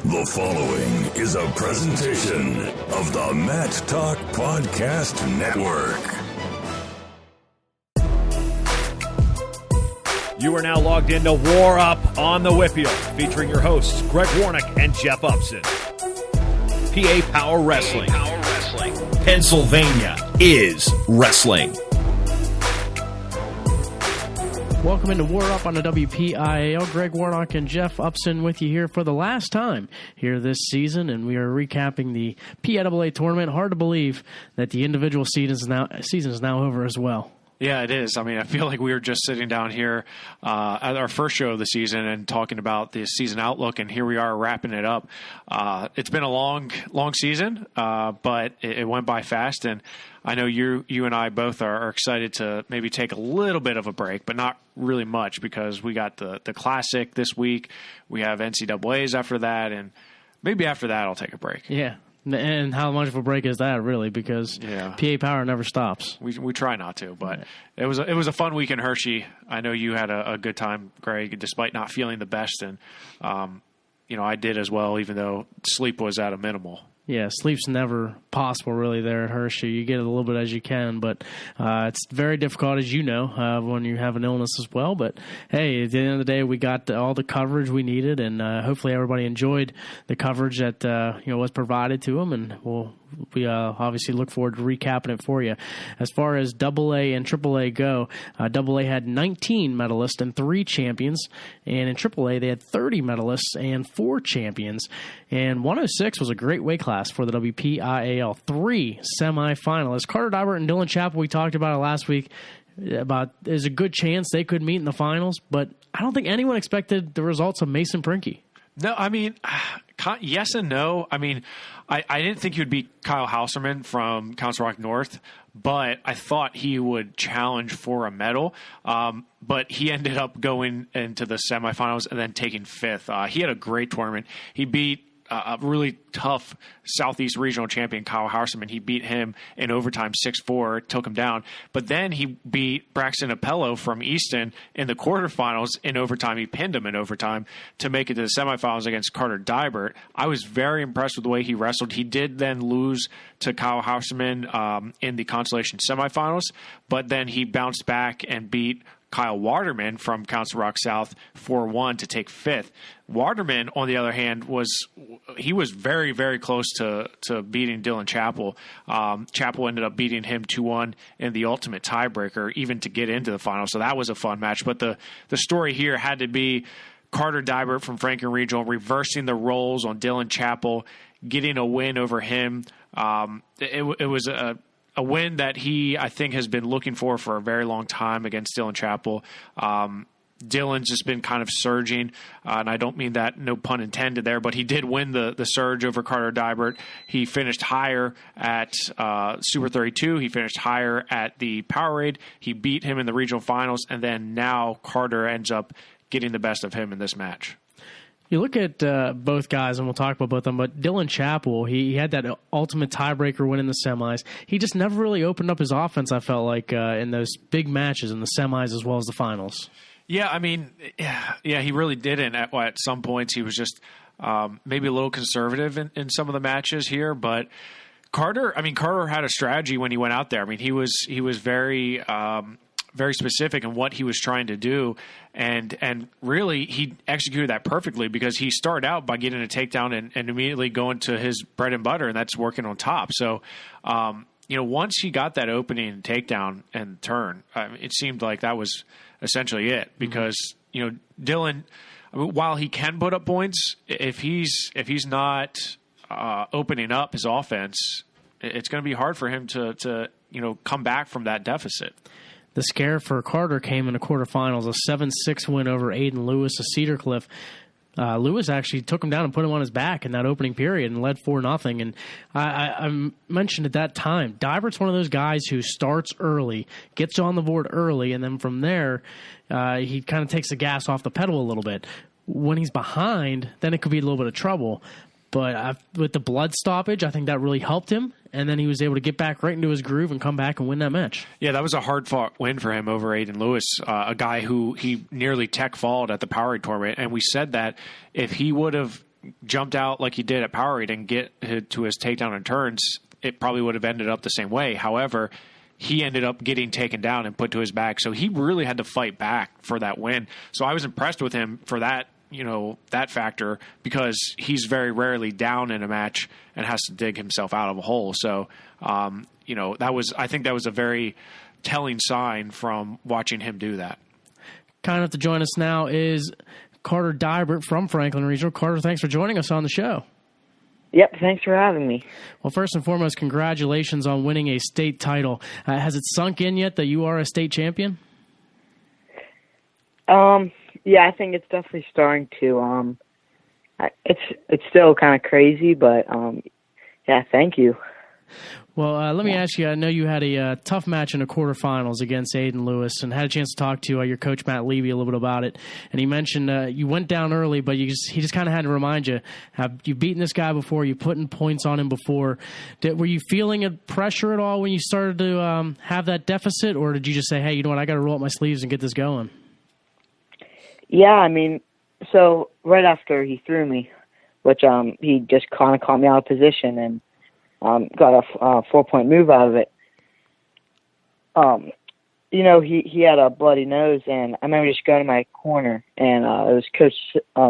The following is a presentation of the Mat Talk Podcast Network. You are now logged into WarUp on the WPIAL, featuring your hosts Greg Warnock and Jeff Upson. PIAA Wrestling. Pennsylvania is wrestling. Welcome into WarUp on the WPIAL. Greg Warnock and Jeff Upson with you here for the last time here this season, and we are recapping the PIAA tournament. Hard to believe that the individual season is now over as well. Yeah, it is. I mean, I feel like we were just sitting down here at our first show of the season and talking about the season outlook, and here we are wrapping it up. It's been a long season, but it went by fast, and I know you and I both are excited to maybe take a little bit of a break, but not really much, because we got the Classic this week. We have NCAAs after that, and maybe after that I'll take a break. Yeah. And how much of a break is that, really? Because PA Power never stops. We try not to, but it was a fun week in Hershey. I know you had a good time, Greg, despite not feeling the best, and I did as well, even though sleep was at a minimal. Yeah, sleep's never possible really there at Hershey. You get it a little bit as you can, but it's very difficult, as you know, when you have an illness as well. But, hey, at the end of the day, we got all the coverage we needed, and hopefully everybody enjoyed the coverage that was provided to them, and we obviously look forward to recapping it for you. As far as AA and AAA go, AA had 19 medalists and 3 champions, and in AAA they had 30 medalists and 4 champions. And 106 was a great weight class for the WPIAL. 3 semifinalists. Carter Dybert and Dylan Chappell, we talked about it last week, about there's a good chance they could meet in the finals, but I don't think anyone expected the results of Mason Prinke. No, I mean, yes and no. I mean, I didn't think he would beat Kyle Hauserman from Council Rock North, but I thought he would challenge for a medal. But he ended up going into the semifinals and then taking 5th. He had a great tournament. He beat a really tough Southeast Regional champion, Kyle Hauserman. He beat him in overtime 6-4, took him down. But then he beat Braxton Apello from Easton in the quarterfinals in overtime. He pinned him in overtime to make it to the semifinals against Carter Dybert. I was very impressed with the way he wrestled. He did then lose to Kyle Hauserman in the consolation semifinals, but then he bounced back and beat Kyle Waterman from Council Rock South 4-1 to take 5th. Waterman, on the other hand, was very, very close to beating Dylan Chappell. Chappell ended up beating him 2-1 in the ultimate tiebreaker, even to get into the final. So that was a fun match. But the story here had to be Carter Dybert from Franklin Regional reversing the roles on Dylan Chappell, getting a win over him. It was a win that he, I think, has been looking for a very long time against Dylan Chappell. Dylan's just been kind of surging, and I don't mean that, no pun intended there, but he did win the surge over Carter Dybert. He finished higher at Super 32. He finished higher at the Powerade. He beat him in the regional finals, and then now Carter ends up getting the best of him in this match. You look at both guys, and we'll talk about both of them, but Dylan Chappell, he had that ultimate tiebreaker win in the semis. He just never really opened up his offense, I felt like, in those big matches, in the semis as well as the finals. Yeah, I mean, he really didn't. At some points, he was just maybe a little conservative in some of the matches here, but Carter had a strategy when he went out there. I mean, he was very very specific in what he was trying to do, and really he executed that perfectly, because he started out by getting a takedown and immediately going to his bread and butter, and that's working on top. So once he got that opening takedown and turn, it seemed like that was essentially it, because Dylan, while he can put up points, if he's not opening up his offense, it's going to be hard for him to come back from that deficit. The scare for Carter came in the quarterfinals, a 7-6 win over Aiden Lewis of Cedar Cliff. Lewis actually took him down and put him on his back in that opening period and led 4-0. And I mentioned at that time, Dybert's one of those guys who starts early, gets on the board early, and then from there, he kind of takes the gas off the pedal a little bit. When he's behind, then it could be a little bit of trouble. But with the blood stoppage, I think that really helped him. And then he was able to get back right into his groove and come back and win that match. Yeah, that was a hard-fought win for him over Aiden Lewis, a guy who he nearly tech-falled at the Powerade tournament. And we said that if he would have jumped out like he did at Powerade and get to his takedown and turns, it probably would have ended up the same way. However, he ended up getting taken down and put to his back. So he really had to fight back for that win. So I was impressed with him for that, that factor, because he's very rarely down in a match and has to dig himself out of a hole. So, I think that was a very telling sign from watching him do that. Kind enough to join us now is Carter Dybert from Franklin Regional. Carter, thanks for joining us on the show. Yep, thanks for having me. Well, first and foremost, congratulations on winning a state title. Has it sunk in yet that you are a state champion? Yeah, I think it's definitely starting to. It's still kind of crazy, but yeah, thank you. Well, let me ask you, I know you had a tough match in the quarterfinals against Aiden Lewis and had a chance to talk to your coach, Matt Levy, a little bit about it. And he mentioned you went down early, but he just kind of had to remind you, you've beaten this guy before, you've put in points on him before. Were you feeling a pressure at all when you started to have that deficit, or did you just say, hey, you know what, I got to roll up my sleeves and get this going? Yeah, I mean, so right after he threw me, which he just kind of caught me out of position and got a 4-point move out of it. He had a bloody nose, and I remember just going to my corner, and it was Coach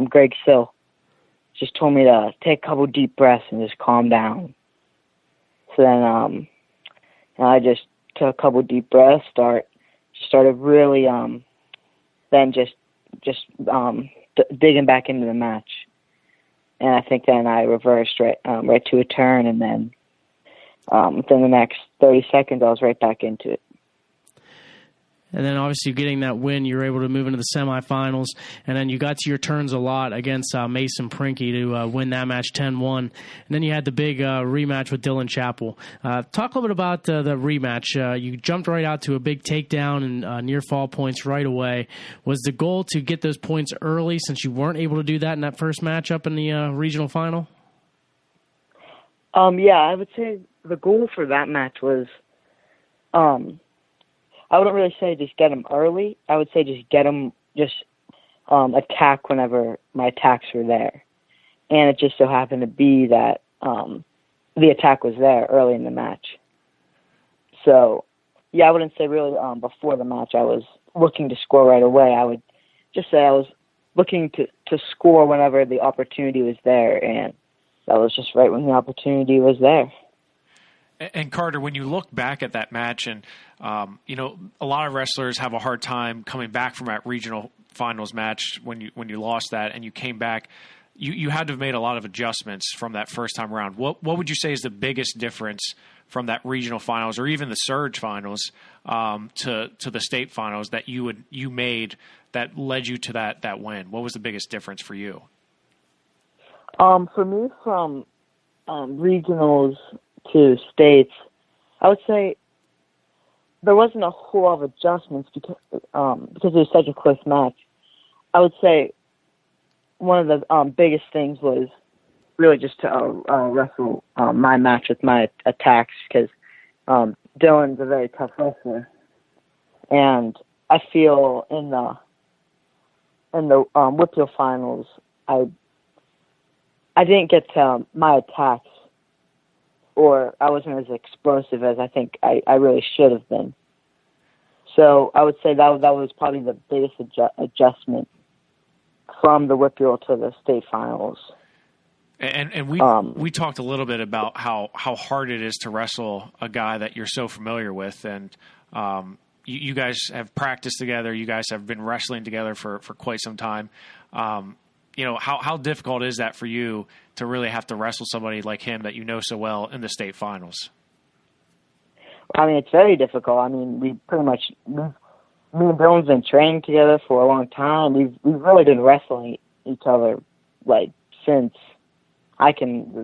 Greg Sill. Just told me to take a couple deep breaths and just calm down. So then I just took a couple deep breaths, started really then just digging back into the match. And I think then I reversed right to a turn, and then within the next 30 seconds, I was right back into it. And then obviously getting that win, you were able to move into the semifinals, and then you got to your turns a lot against Mason Prinky to win that match 10-1. And then you had the big rematch with Dylan Chappell. Talk a little bit about the rematch. You jumped right out to a big takedown and near fall points right away. Was the goal to get those points early since you weren't able to do that in that first match up in the regional final? Yeah, I would say the goal for that match was I wouldn't really say just get them early. I would say just get them, attack whenever my attacks were there. And it just so happened to be that the attack was there early in the match. So, yeah, I wouldn't say really before the match I was looking to score right away. I would just say I was looking to score whenever the opportunity was there, and that was just right when the opportunity was there. And Carter, when you look back at that match, and a lot of wrestlers have a hard time coming back from that regional finals match when you lost that and you came back, you had to have made a lot of adjustments from that first time around. What would you say is the biggest difference from that regional finals or even the Surge finals to the state finals that you made that led you to that win? What was the biggest difference for you? For me, from regionals to states, I would say there wasn't a whole lot of adjustments because it was such a close match. I would say one of the biggest things was really just to wrestle my match with my attacks, because Dylan's a very tough wrestler, and I feel in the WPIAL finals I didn't get to my attacks, or I wasn't as explosive as I think I really should have been. So I would say that was probably the biggest adjustment from the WPIAL to the state finals. And we talked a little bit about how hard it is to wrestle a guy that you're so familiar with, and you guys have practiced together. You guys have been wrestling together for quite some time. How difficult is that for you to really have to wrestle somebody like him that you know so well in the state finals? I mean, it's very difficult. I mean, me and Dylan's been training together for a long time. We've really been wrestling each other since as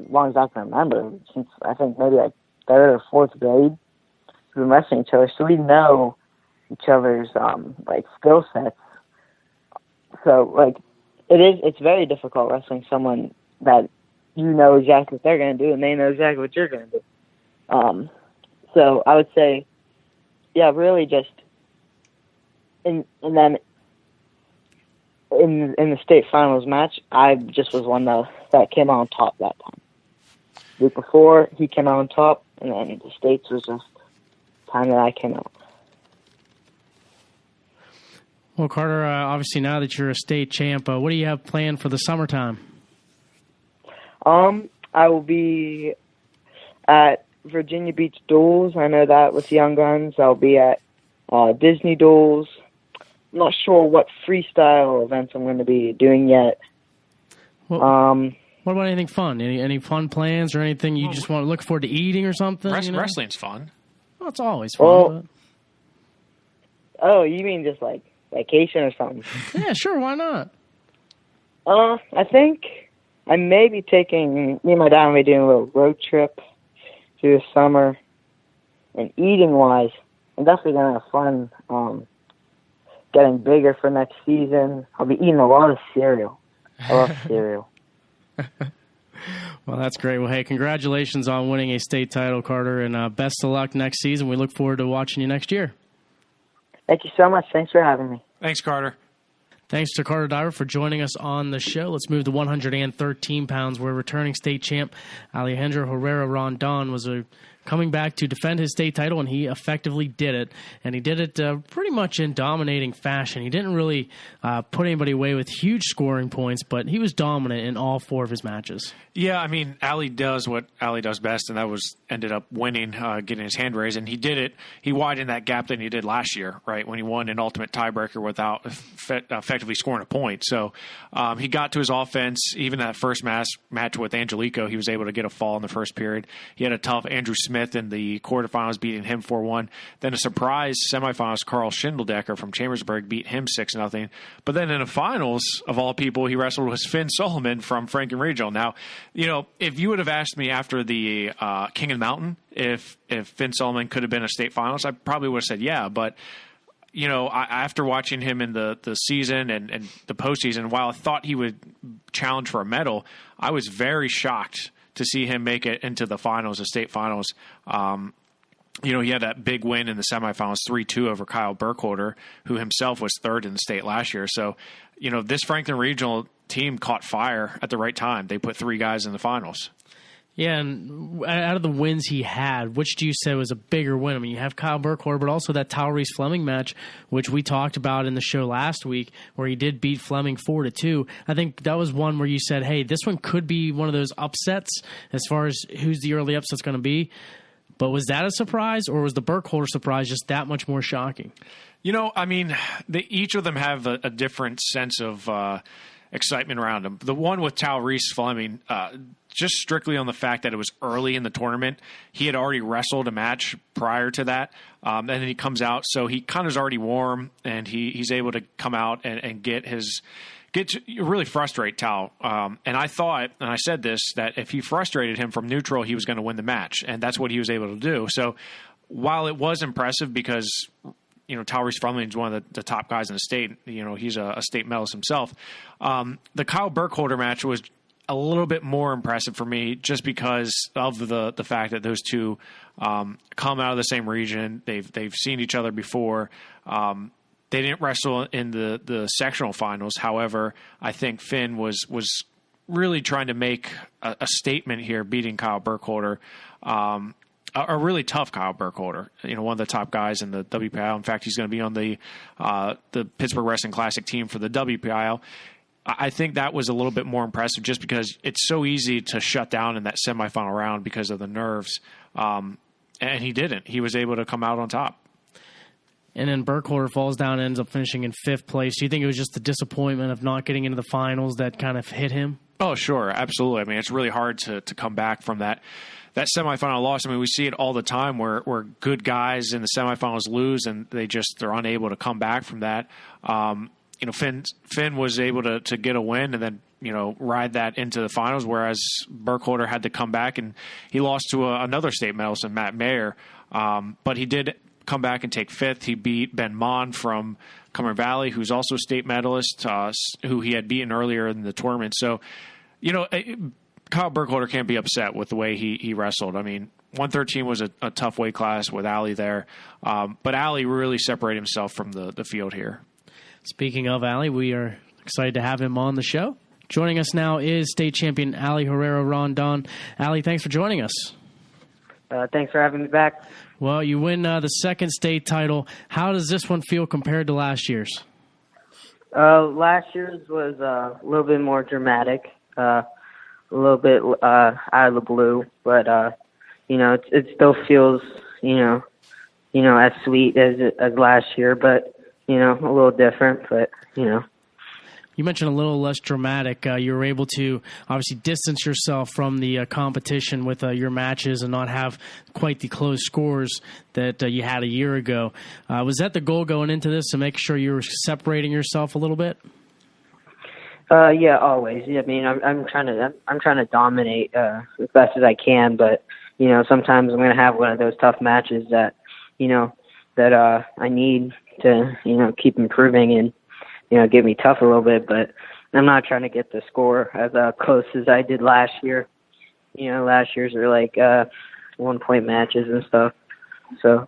long as I can remember, since I think maybe third or fourth grade. We've been wrestling each other, so we know each other's skill sets. So it's very difficult wrestling someone that you know exactly what they're going to do and they know exactly what you're going to do. So I would say, yeah, really just, and then in the state finals match, I just was one that came out on top that time. The week before, he came out on top, and then the states was just the time that I came out. Well, Carter, obviously now that you're a state champ, what do you have planned for the summertime? I will be at Virginia Beach Duels. I know that with Young Guns. I'll be at Disney Duels. I'm not sure what freestyle events I'm going to be doing yet. Well, what about anything fun? Any fun plans or anything you just want to look forward to eating or something? Wrestling's fun. Well, it's always fun. Oh, you mean just like vacation or something? Yeah, sure. Why not? I think I may be taking, me and my dad may be doing a little road trip through the summer. And eating-wise, I'm definitely going to have fun getting bigger for next season. I'll be eating a lot of cereal. I love cereal. Well, that's great. Well, hey, congratulations on winning a state title, Carter, and best of luck next season. We look forward to watching you next year. Thank you so much. Thanks for having me. Thanks, Carter. Thanks to Carter Diver for joining us on the show. Let's move to 113 pounds, where returning state champ Alejandro Herrera Rondon was coming back to defend his state title, and he effectively did it. And he did it pretty much in dominating fashion. He didn't really put anybody away with huge scoring points, but he was dominant in all 4 of his matches. Yeah, I mean, Ali does what Ali does best, and that was ended up winning, getting his hand raised, and he did it. He widened that gap than he did last year, right, when he won an ultimate tiebreaker without effectively scoring a point. So he got to his offense. Even that first match with Angelico, he was able to get a fall in the first period. He had a tough Andrew Smith in the quarterfinals, beating him 4-1. Then a surprise semifinals, Carl Schindeldecker from Chambersburg beat him 6-0. But then in the finals, of all people, he wrestled with Finn Solomon from Franken Regional. Now, you know, if you would have asked me after the King and Mountain if Finn Solomon could have been a state finals, I probably would have said yeah. But, you know, after watching him in the season and the postseason, while I thought he would challenge for a medal, I was very shocked to see him make it into the finals, the state finals. You know, he had that big win in the semifinals, 3-2 over Kyle Burkholder, who himself was third in the state last year. So, you know, this Franklin Regional team caught fire at the right time. They put 3 guys in the finals. Yeah, and out of the wins he had, which do you say was a bigger win? I mean, you have Kyle Burkholder, but also that Tyrese Fleming match, which we talked about in the show last week, where he did beat Fleming 4-2. I think that was one where you said, hey, this one could be one of those upsets as far as who's the early upset's going to be. But was that a surprise, or was the Burkholder surprise just that much more shocking? You know, I mean, each of them have a different sense of excitement around them. The one with Tyrese Fleming, just strictly on the fact that it was early in the tournament. He had already wrestled a match prior to that, and then he comes out, so he kind of is already warm, and he's able to come out and get to really frustrate Tal. And I thought, and I said this, that if he frustrated him from neutral, he was going to win the match, and that's what he was able to do. So while it was impressive because, you know, Tyrese Fleming is one of the top guys in the state, you know, he's a state medalist himself, the Kyle Burkholder match was a little bit more impressive for me just because of the fact that those two come out of the same region. They've seen each other before. They didn't wrestle in the sectional finals. However, I think Finn was really trying to make a statement here, beating Kyle Burkholder, a really tough Kyle Burkholder. You know, one of the top guys in the WPIAL. In fact, he's going to be on the Pittsburgh Wrestling Classic team for the WPIAL. I think that was a little bit more impressive just because it's so easy to shut down in that semifinal round because of the nerves. And he didn't. He was able to come out on top. And then Burkholder falls down and ends up finishing in 5th place. Do you think it was just the disappointment of not getting into the finals that kind of hit him? Oh, sure. Absolutely. I mean, it's really hard to come back from that semifinal loss. I mean, we see it all the time where good guys in the semifinals lose and they're unable to come back from that. You know, Finn was able to get a win and then, you know, ride that into the finals, whereas Burkholder had to come back and he lost to another state medalist, Matt Mayer. But he did come back and take 5th. He beat Ben Mon from Cumberland Valley, who's also a state medalist, who he had beaten earlier in the tournament. So, you know, Kyle Burkholder can't be upset with the way he wrestled. I mean, 113 was a tough weight class with Ali there. But Ali really separated himself from the field here. Speaking of Ali, we are Excited to have him on the show. Joining us now is state champion Ali Herrera-Rondon. Ali, thanks for joining us. Thanks for having me back. Well, you win the second state title. How does this one feel compared to last year's? Last year's was a little bit more dramatic, a little bit out of the blue, but it still feels as sweet as last year, but a little different, but You mentioned a little less dramatic. You were able to obviously distance yourself from the competition with your matches and not have quite the close scores that you had a year ago. Was that the goal going into this, to make sure you were separating yourself a little bit? Yeah, always. I mean, I'm trying to dominate as best as I can, but sometimes I'm going to have one of those tough matches that I need to keep improving and get me tough a little bit, but I'm not trying to get the score as close as I did last year. Last year's were like 1-point matches and stuff. So.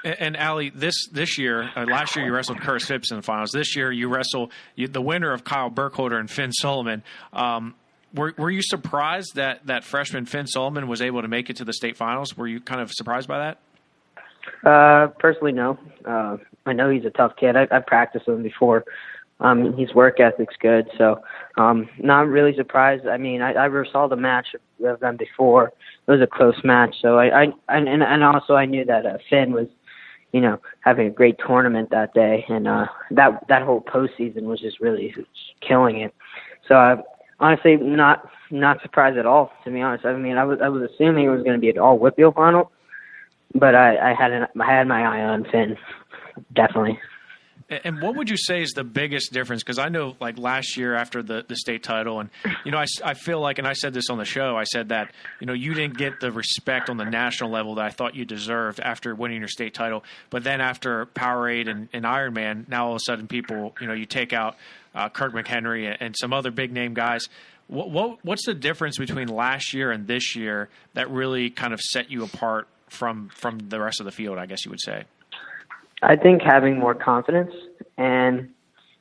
And Ali, this year, last year you wrestled Curtis Phipps in the finals. This year you wrestle the winner of Kyle Burkholder and Finn Solomon. Were you surprised that freshman Finn Solomon was able to make it to the state finals? Were you kind of surprised by that? Personally, no. I know he's a tough kid. I practiced with him before. His work ethic's good, so not really surprised. I mean, I saw the match of them before. It was a close match, so I also I knew that Finn was, having a great tournament that day, and that whole postseason was just really killing it. So honestly, not surprised at all, to be honest. I mean, I was assuming it was going to be an all WPIAL final, but I had my eye on Finn, definitely. And what would you say is the biggest difference? Because I know, like, last year after the state title, and, I feel like, and I said this on the show, I said that, you didn't get the respect on the national level that I thought you deserved after winning your state title. But then after Powerade and Ironman, now all of a sudden people, you take out Kirk McHenry and some other big-name guys. What's the difference between last year and this year that really kind of set you apart from the rest of the field, I guess you would say? I think having more confidence, and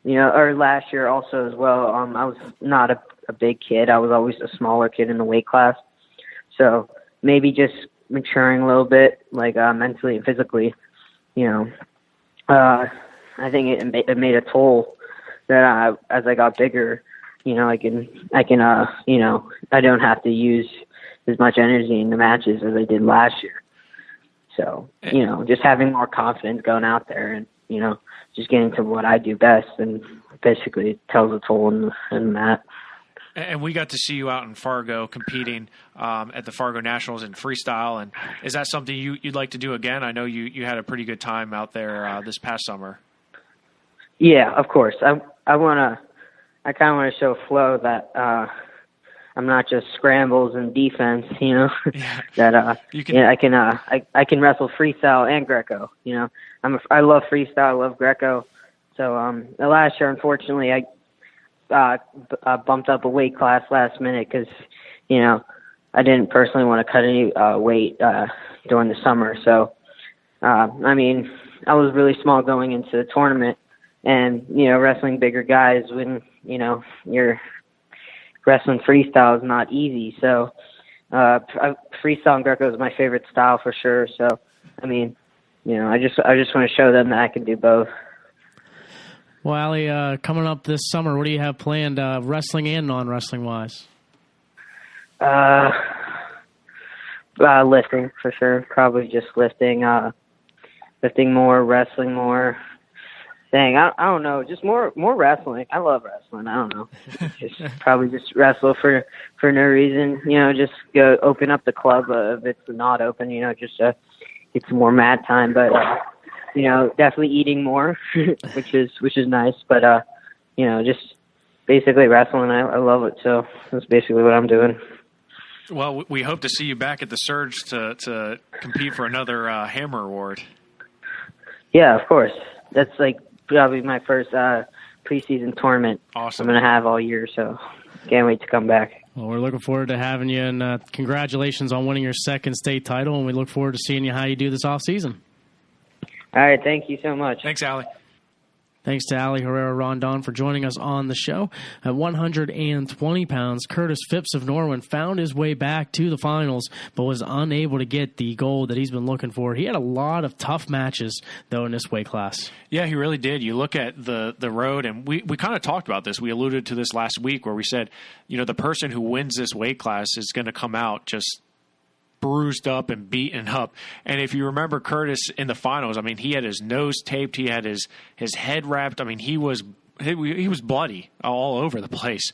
or last year also as well. I was not a big kid. I was always a smaller kid in the weight class, so maybe just maturing a little bit, like mentally and physically. I think it made a toll that as I got bigger, I can I don't have to use as much energy in the matches as I did last year. So, just having more confidence going out there and, just getting to what I do best, and basically it tells a toll in that. And we got to see you out in Fargo competing at the Fargo Nationals in freestyle. And is that something you'd like to do again? I know you had a pretty good time out there this past summer. Yeah, of course. I kind of want to show Flo that I'm not just scrambles and defense, Yeah. that I can wrestle freestyle and Greco. I love freestyle, I love Greco. So the last year, unfortunately, I bumped up a weight class last minute because I didn't personally want to cut any weight during the summer. So I was really small going into the tournament, and wrestling bigger guys when you're wrestling freestyle is not easy. So freestyle and Greco is my favorite style for sure. So I just want to show them that I can do both. Well, Ali, coming up this summer, what do you have planned, wrestling and non-wrestling wise? Lifting for sure. Probably just lifting more, wrestling more. Dang, I don't know. Just more wrestling. I love wrestling. I don't know. Probably just wrestle for no reason. Just go open up the club if it's not open. Just get some more mat time. But definitely eating more, which is nice. But just basically wrestling. I love it. So that's basically what I'm doing. Well, we hope to see you back at the Surge to compete for another Hammer Award. Yeah, of course. That's like probably my first preseason tournament. Awesome. I'm going to have all year, so can't wait to come back. Well, we're looking forward to having you, and congratulations on winning your second state title, and we look forward to seeing you how you do this off season. All right, thank you so much. Thanks, Ali. Thanks to Ali Herrera-Rondon for joining us on the show. At 120 pounds, Curtis Phipps of Norwin found his way back to the finals, but was unable to get the gold that he's been looking for. He had a lot of tough matches, though, in this weight class. Yeah, he really did. You look at the road, and we kind of talked about this. We alluded to this last week where we said, the person who wins this weight class is going to come out just bruised up and beaten up. And if you remember Curtis in the finals, I mean, he had his nose taped, he had his head wrapped. I mean, he was bloody all over the place.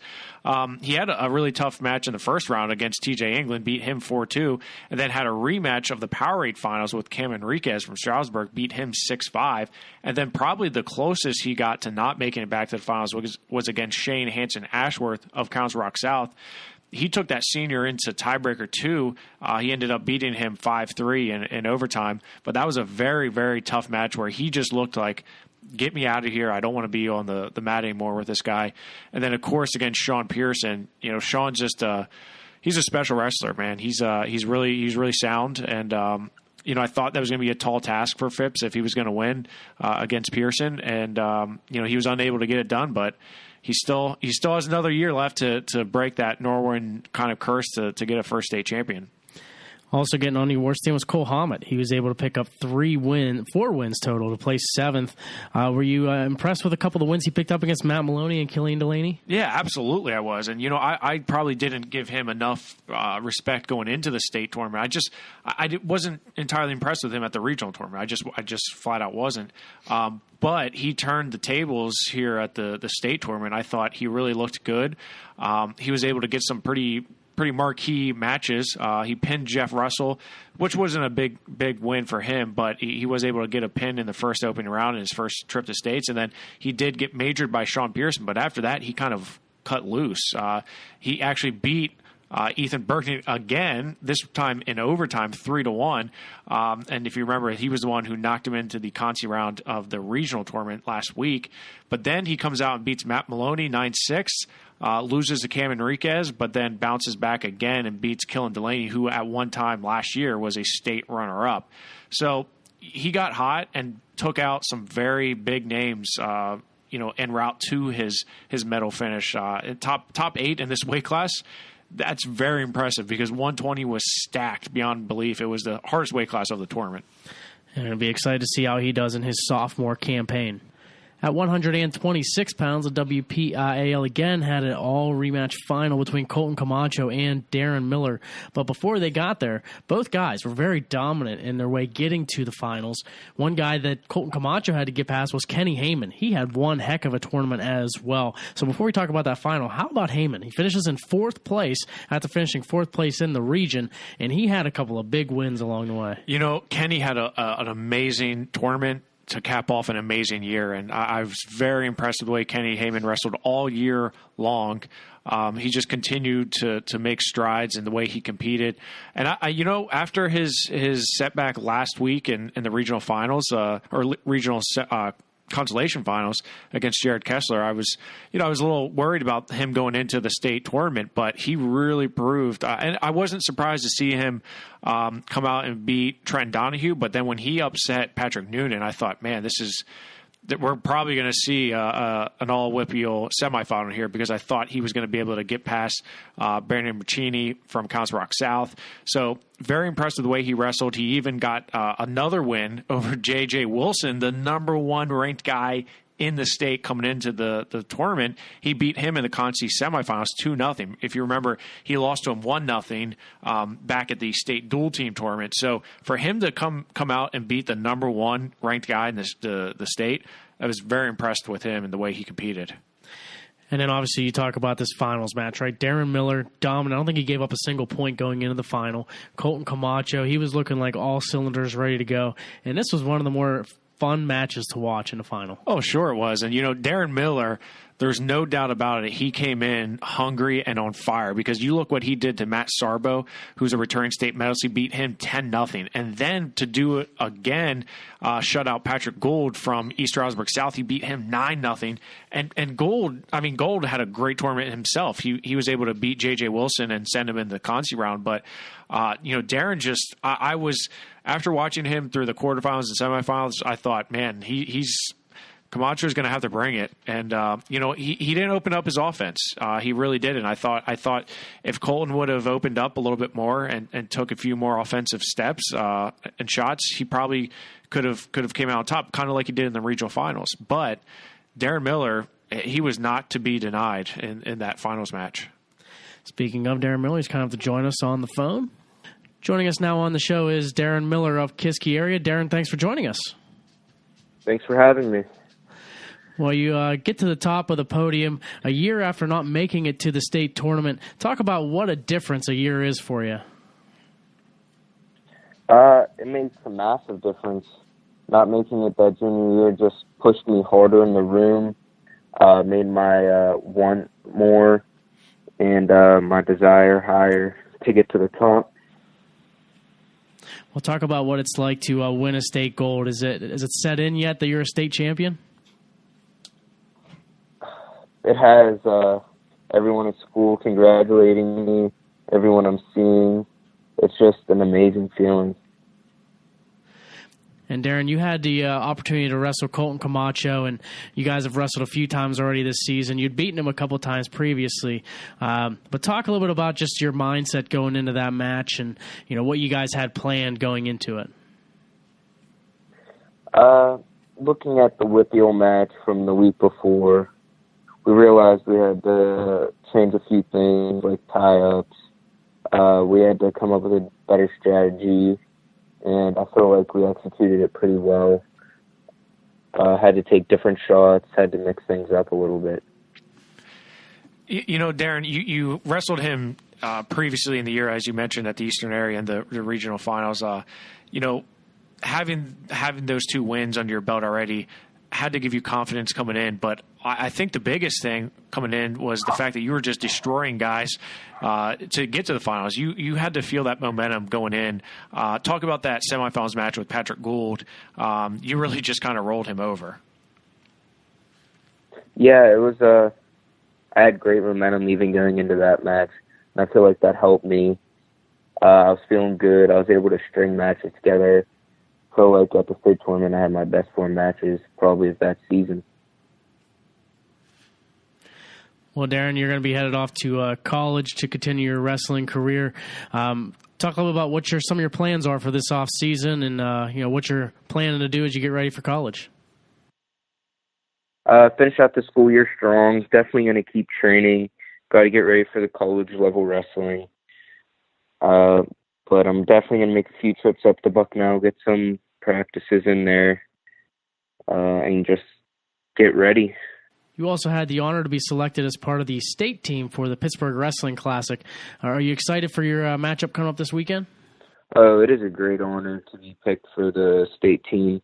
He had a really tough match in the first round against TJ England, beat him 4-2, and then had a rematch of the Powerade finals with Cam Enriquez from Stroudsburg, beat him 6-5. And then probably the closest he got to not making it back to the finals was against Shane Hanson Ashworth of Council Rock South. He took that senior into tiebreaker 2. He ended up beating him 5-3 in overtime. But that was a very, very tough match where he just looked like, get me out of here. I don't want to be on the mat anymore with this guy. And then, of course, against Sean Pearson, Sean's just he's a special wrestler, man. He's really sound. And, I thought that was going to be a tall task for Phipps if he was going to win against Pearson. And, he was unable to get it done. But he still has another year left to break that Norwin kind of curse to get a first state champion. Also getting on the awards team was Cole Hammett. He was able to pick up 4 wins total to place 7th. Were you impressed with a couple of the wins he picked up against Matt Maloney and Killian Delaney? Yeah, absolutely I was. And, I probably didn't give him enough respect going into the state tournament. I wasn't entirely impressed with him at the regional tournament. I just flat out wasn't. But he turned the tables here at the state tournament. I thought he really looked good. He was able to get some pretty marquee matches. He pinned Jeff Russell, which wasn't a big win for him, but he was able to get a pin in the first opening round in his first trip to states. And then he did get majored by Sean Pearson, but after that, he kind of cut loose. He actually beat Ethan Berkney again, this time in overtime, 3-1. And if you remember, he was the one who knocked him into the Conci round of the regional tournament last week. But then he comes out and beats Matt Maloney 9-6, loses to Cam Enriquez, but then bounces back again and beats Killian Delaney, who at one time last year was a state runner-up. So he got hot and took out some very big names, en route to his medal finish. Top 8 in this weight class. That's very impressive because 120 was stacked beyond belief. It was the hardest weight class of the tournament. And I'll be excited to see how he does in his sophomore campaign. At 126 pounds, the WPIAL again had an all-rematch final between Colton Camacho and Darren Miller. But before they got there, both guys were very dominant in their way getting to the finals. One guy that Colton Camacho had to get past was Kenny Heyman. He had one heck of a tournament as well. So before we talk about that final, how about Heyman? He finishes in 4th place after finishing 4th place in the region, and he had a couple of big wins along the way. Kenny had an amazing tournament to cap off an amazing year. And I was very impressed with the way Kenny Heyman wrestled all year long. He just continued to make strides in the way he competed. And after his setback last week in the regional finals, or regional consolation finals against Jared Kessler, I was a little worried about him going into the state tournament, but he really proved, and I wasn't surprised to see him come out and beat Trent Donahue, but then when he upset Patrick Noonan, I thought, man, we're probably going to see an all-WPIAL semifinal here, because I thought he was going to be able to get past Brandon Muccini from Council Rock South. So very impressed with the way he wrestled. He even got another win over J.J. Wilson, the number 1 ranked guy in the state coming into the tournament. He beat him in the Conci semifinals 2-0. If you remember, he lost to him 1-0 back at the state dual team tournament. So for him to come out and beat the number 1 ranked guy in the state, I was very impressed with him and the way he competed. And then obviously you talk about this finals match, right? Darren Miller, dominant. I don't think he gave up a single point going into the final. Colton Camacho, he was looking like all cylinders ready to go. And this was one of the more fun matches to watch in the final. Oh, sure it was. And, Darren Miller, there's no doubt about it. He came in hungry and on fire, because you look what he did to Matt Sarbo, who's a returning state medalist. He beat him 10-0. And then to do it again, shut out Patrick Gould from East Stroudsburg South. He beat him 9-0. And Gould had a great tournament himself. He was able to beat J.J. Wilson and send him in the Conci round. But, Darren I was, after watching him through the quarterfinals and semifinals, I thought, man, he's Camacho is going to have to bring it. And, he didn't open up his offense. He really didn't. I thought if Colton would have opened up a little bit more and took a few more offensive steps and shots, he probably could have came out on top, kind of like he did in the regional finals. But Darren Miller, he was not to be denied in that finals match. Speaking of Darren Miller, he's kind of to join us on the phone. Joining us now on the show is Darren Miller of Kiski area. Darren, thanks for joining us. Thanks for having me. Well, you get to the top of the podium a year after not making it to the state tournament. Talk about what a difference a year is for you. It made a massive difference. Not making it that junior year just pushed me harder in the room, made my want more and my desire higher to get to the top. Well, talk about what it's like to win a state gold. Is it set in yet that you're a state champion? It has everyone at school congratulating me, everyone I'm seeing. It's just an amazing feeling. And Darren, you had the opportunity to wrestle Colton Camacho, and you guys have wrestled a few times already this season. You'd beaten him a couple times previously. But talk a little bit about just your mindset going into that match and what you guys had planned going into it. Looking at the WPIAL match from the week before, we realized we had to change a few things like tie-ups. We had to come up with a better strategy, and I feel like we executed it pretty well. Had to take different shots, had to mix things up a little bit. Darren, you wrestled him previously in the year, as you mentioned, at the Eastern area in the regional finals. Having those 2 wins under your belt already had to give you confidence coming in, but I think the biggest thing coming in was the fact that you were just destroying guys to get to the finals. You had to feel that momentum going in. Talk about that semifinals match with Patrick Gould. You really just kind of rolled him over. Yeah, it was. I had great momentum even going into that match, and I feel like that helped me. I was feeling good. I was able to string matches together. So, like, at the state tournament, I had my best 4 matches probably of that season. Well, Darren, you're going to be headed off to college to continue your wrestling career. Talk a little about what some of your plans are for this off season, and what you're planning to do as you get ready for college. Finish out the school year strong. Definitely going to keep training. Got to get ready for the college level wrestling. But I'm definitely going to make a few trips up to Bucknell, get some practices in there, and just get ready. You also had the honor to be selected as part of the state team for the Pittsburgh Wrestling Classic. Are you excited for your matchup coming up this weekend? Oh, it is a great honor to be picked for the state team.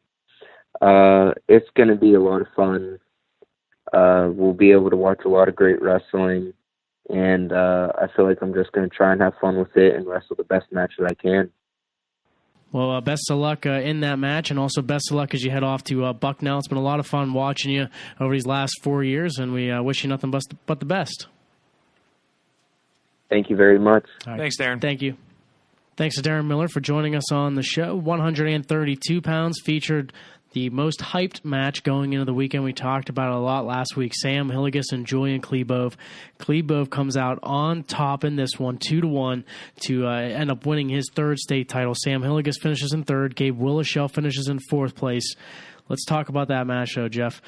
It's going to be a lot of fun. We'll be able to watch a lot of great wrestling. And I feel like I'm just going to try and have fun with it and wrestle the best match that I can. Well, best of luck in that match, and also best of luck as you head off to Bucknell. It's been a lot of fun watching you over these last 4 years, and we wish you nothing but the best. Thank you very much. Right. Thanks, Darren. Thank you. Thanks to Darren Miller for joining us on the show. 132 pounds featured the most hyped match going into the weekend. We talked about it a lot last week. Sam Hilligus and Julian Klebov. Klebov comes out on top in this one, 2-1, to end up winning his 3rd state title. Sam Hilligus finishes in 3rd. Gabe Willishell finishes in 4th place. Let's talk about that match, though, Jeff.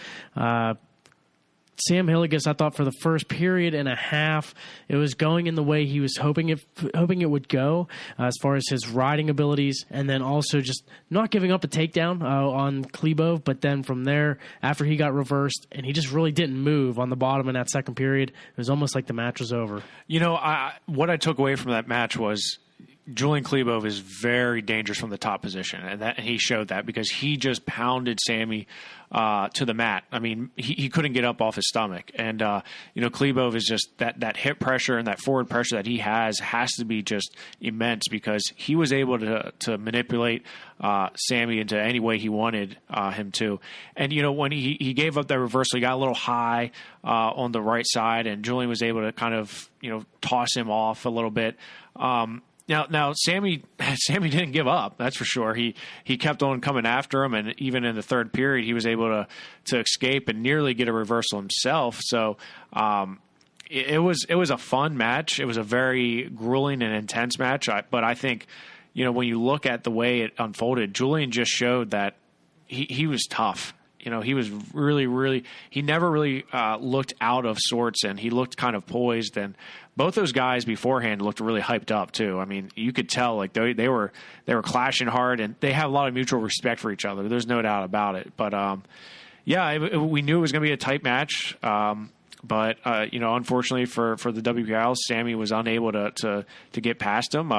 Sam Hilligus, I thought for the first period and a half, it was going in the way he was hoping it would go, as far as his riding abilities, and then also just not giving up a takedown on Klebov. But then from there, after he got reversed, and he just really didn't move on the bottom in that 2nd period, it was almost like the match was over. What I took away from that match was Julian Klebov is very dangerous from the top position, and he showed that because he just pounded Sammy to the mat. I mean, he couldn't get up off his stomach, and Klebov is just that hip pressure and that forward pressure that he has to be just immense because he was able to manipulate Sammy into any way he wanted him to. And when he gave up that reversal, he got a little high on the right side, and Julian was able to kind of toss him off a little bit. Now, Sammy didn't give up. That's for sure. He kept on coming after him, and even in the third period, he was able to escape and nearly get a reversal himself. So it was a fun match. It was a very grueling and intense match. But I think, when you look at the way it unfolded, Julian just showed that he was tough. He was really, he never really looked out of sorts, and he looked kind of poised. And both those guys beforehand looked really hyped up too. I mean, you could tell like they were clashing hard, and they have a lot of mutual respect for each other. There's no doubt about it. But we knew it was going to be a tight match. But unfortunately for the WPIAL, Sammy was unable to get past him.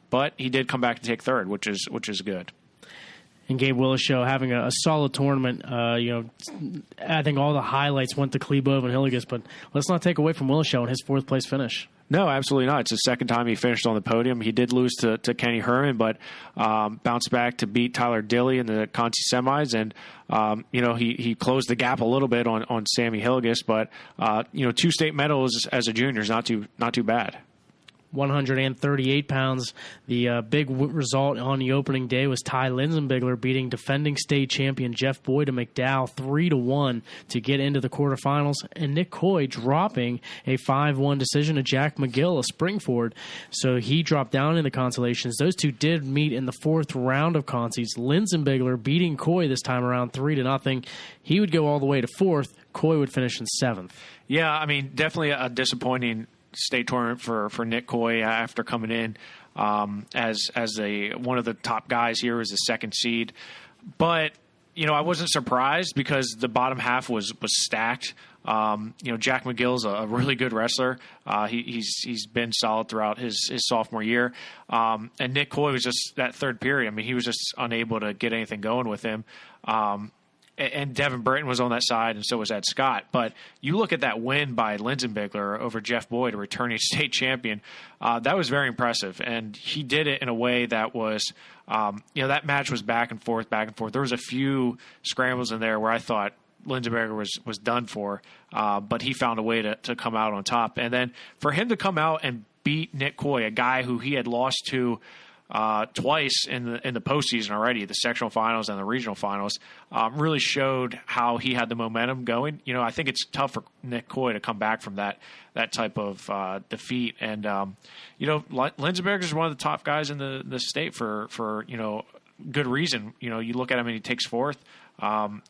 But he did come back to take third, which is good. And Gabe Willishow having a solid tournament. I think all the highlights went to Klebov and Hilligus, but let's not take away from Willishow and his fourth place finish. No, absolutely not. It's the second time he finished on the podium. He did lose to Kenny Herman, but bounced back to beat Tyler Dilley in the Conti semis, and he closed the gap a little bit on Sammy Hilligus. But 2 state medals as a junior is not too bad. 138 pounds. The big result on the opening day was Ty Linsenbigler beating defending state champion Jeff Boyd and McDowell 3-1 to get into the quarterfinals, and Nick Coy dropping a 5-1 decision to Jack McGill of Springford. So he dropped down in the consolations. Those two did meet in the fourth round of consies. Linsenbigler beating Coy this time around 3-0. He would go all the way to fourth. Coy would finish in seventh. Yeah, I mean, definitely a disappointing state tournament for Nick Coy after coming in as one of the top guys here as the second seed. But I wasn't surprised because the bottom half was stacked. Jack McGill's a really good wrestler. He's been solid throughout his sophomore year. And Nick Coy was just that third period. I mean, he was just unable to get anything going with him. And Devin Britton was on that side, and so was Ed Scott. But you look at that win by Linsenbigler over Jeff Boyd, a returning state champion, that was very impressive. And he did it in a way that was, that match was back and forth. There was a few scrambles in there where I thought Linsenbigler was done for, but he found a way to come out on top. And then for him to come out and beat Nick Coy, a guy who he had lost to twice in the postseason already, the sectional finals and the regional finals, really showed how he had the momentum going. I think it's tough for Nick Coy to come back from that type of defeat. And Linsenberger is one of the top guys in the state for good reason. You look at him and he takes fourth.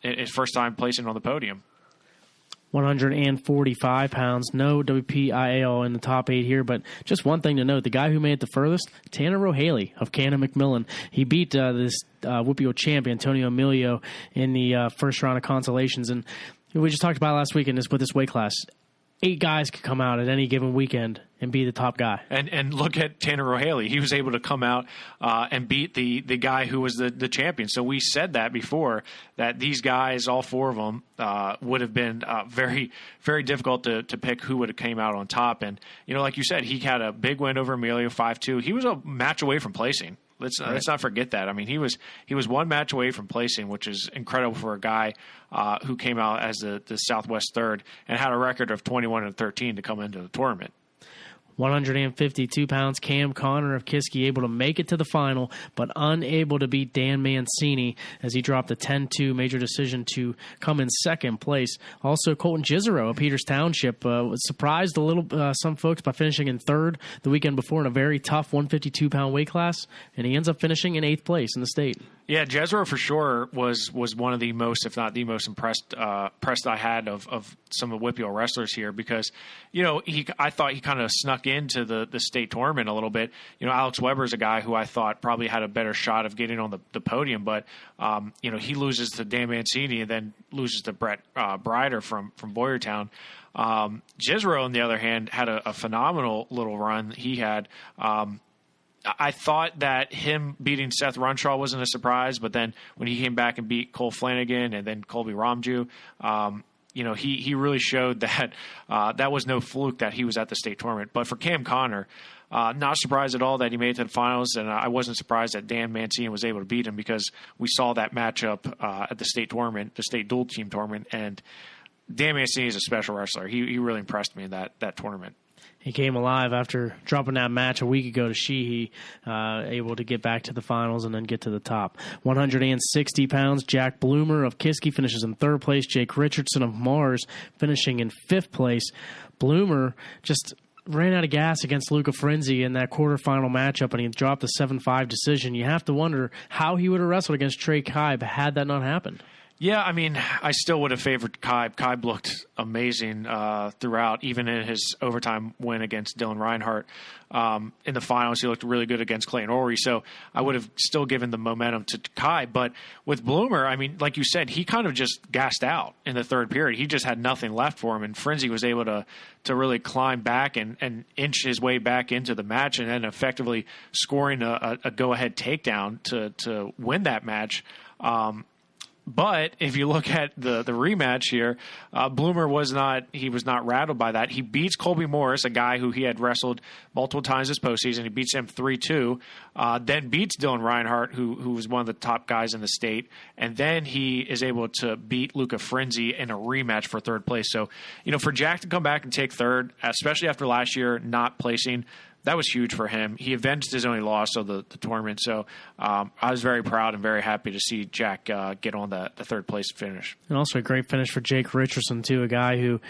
His first time placing on the podium. 145 pounds. No WPIAL in the top 8 here, but just one thing to note, the guy who made it the furthest, Tanner Rohaley of Cannon McMillan. He beat this WPIAL champion, Antonio Emilio, in the first round of consolations. And we just talked about last weekend with this weight class. 8 guys could come out at any given weekend and be the top guy. And look at Tanner Rohaley. He was able to come out and beat the guy who was the champion. So we said that before, that these guys, all 4 of them, would have been very, very difficult to pick who would have came out on top. And, like you said, he had a big win over Emilio, 5-2. He was a match away from placing. Let's not forget that. I mean, he was 1 match away from placing, which is incredible for a guy who came out as the Southwest third and had a record of 21-13 to come into the tournament. 152 pounds, Cam Connor of Kiski able to make it to the final, but unable to beat Dan Mancini as he dropped a 10-2 major decision to come in second place. Also, Colton Gizero of Peters Township was surprised a little, some folks, by finishing in third the weekend before in a very tough 152-pound weight class, and he ends up finishing in 8th place in the state. Yeah, Gizero for sure was one of the most, if not the most impressed I had of some of the WPIAL wrestlers here, because I thought he kind of snuck into the state tournament a little bit. Alex Weber is a guy who I thought probably had a better shot of getting on the podium, but he loses to Dan Mancini and then loses to Brett Breider from Boyertown. Gizero, on the other hand, had a phenomenal little run he had. I thought that him beating Seth Runshaw wasn't a surprise, but then when he came back and beat Cole Flanagan and then Colby Ramju, he really showed that that was no fluke that he was at the state tournament. But for Cam Connor, not surprised at all that he made it to the finals, and I wasn't surprised that Dan Mancini was able to beat him, because we saw that matchup at the state tournament, the state dual team tournament, and Dan Mancini is a special wrestler. He really impressed me in that tournament. He came alive after dropping that match a week ago to Sheehy, able to get back to the finals and then get to the top. 160 pounds, Jack Bloomer of Kiski finishes in third place. Jake Richardson of Mars finishing in fifth place. Bloomer just ran out of gas against Luca Frenzy in that quarterfinal matchup, and he dropped the 7-5 decision. You have to wonder how he would have wrestled against Trey Kibe had that not happened. Yeah, I mean, I still would have favored Kibe. Kibe looked amazing throughout, even in his overtime win against Dylan Reinhart. In the finals, he looked really good against Clayton Orey, so I would have still given the momentum to Kibe. But with Bloomer, I mean, like you said, he kind of just gassed out in the third period. He just had nothing left for him, and Frenzy was able to really climb back and inch his way back into the match and then effectively scoring a go-ahead takedown to win that match. But if you look at the rematch here, Bloomer was not rattled by that. He beats Colby Morris, a guy who he had wrestled multiple times this postseason. He beats him 3-2, then beats Dylan Reinhart, who was one of the top guys in the state, and then he is able to beat Luca Frenzy in a rematch for third place. So, for Jack to come back and take third, especially after last year not placing, that was huge for him. He avenged his only loss of the tournament. So I was very proud and very happy to see Jack get on the third place finish. And also a great finish for Jake Richardson, too, a guy who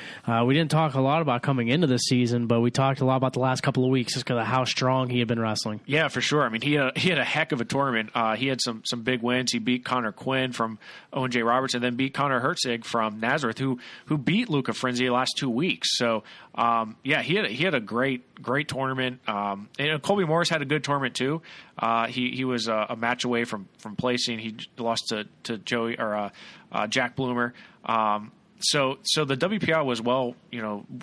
we didn't talk a lot about coming into this season, but we talked a lot about the last couple of weeks just because of how strong he had been wrestling. Yeah, for sure. I mean, he had a heck of a tournament. He had some big wins. He beat Connor Quinn from Owen J. Roberts and then beat Connor Hertzig from Nazareth, who beat Luca Frenzy the last 2 weeks. So, he had a great tournament. And Colby Morris had a good tournament too. He was a match away from placing. He lost to Joey or Jack Bloomer. So the WPIAL was well,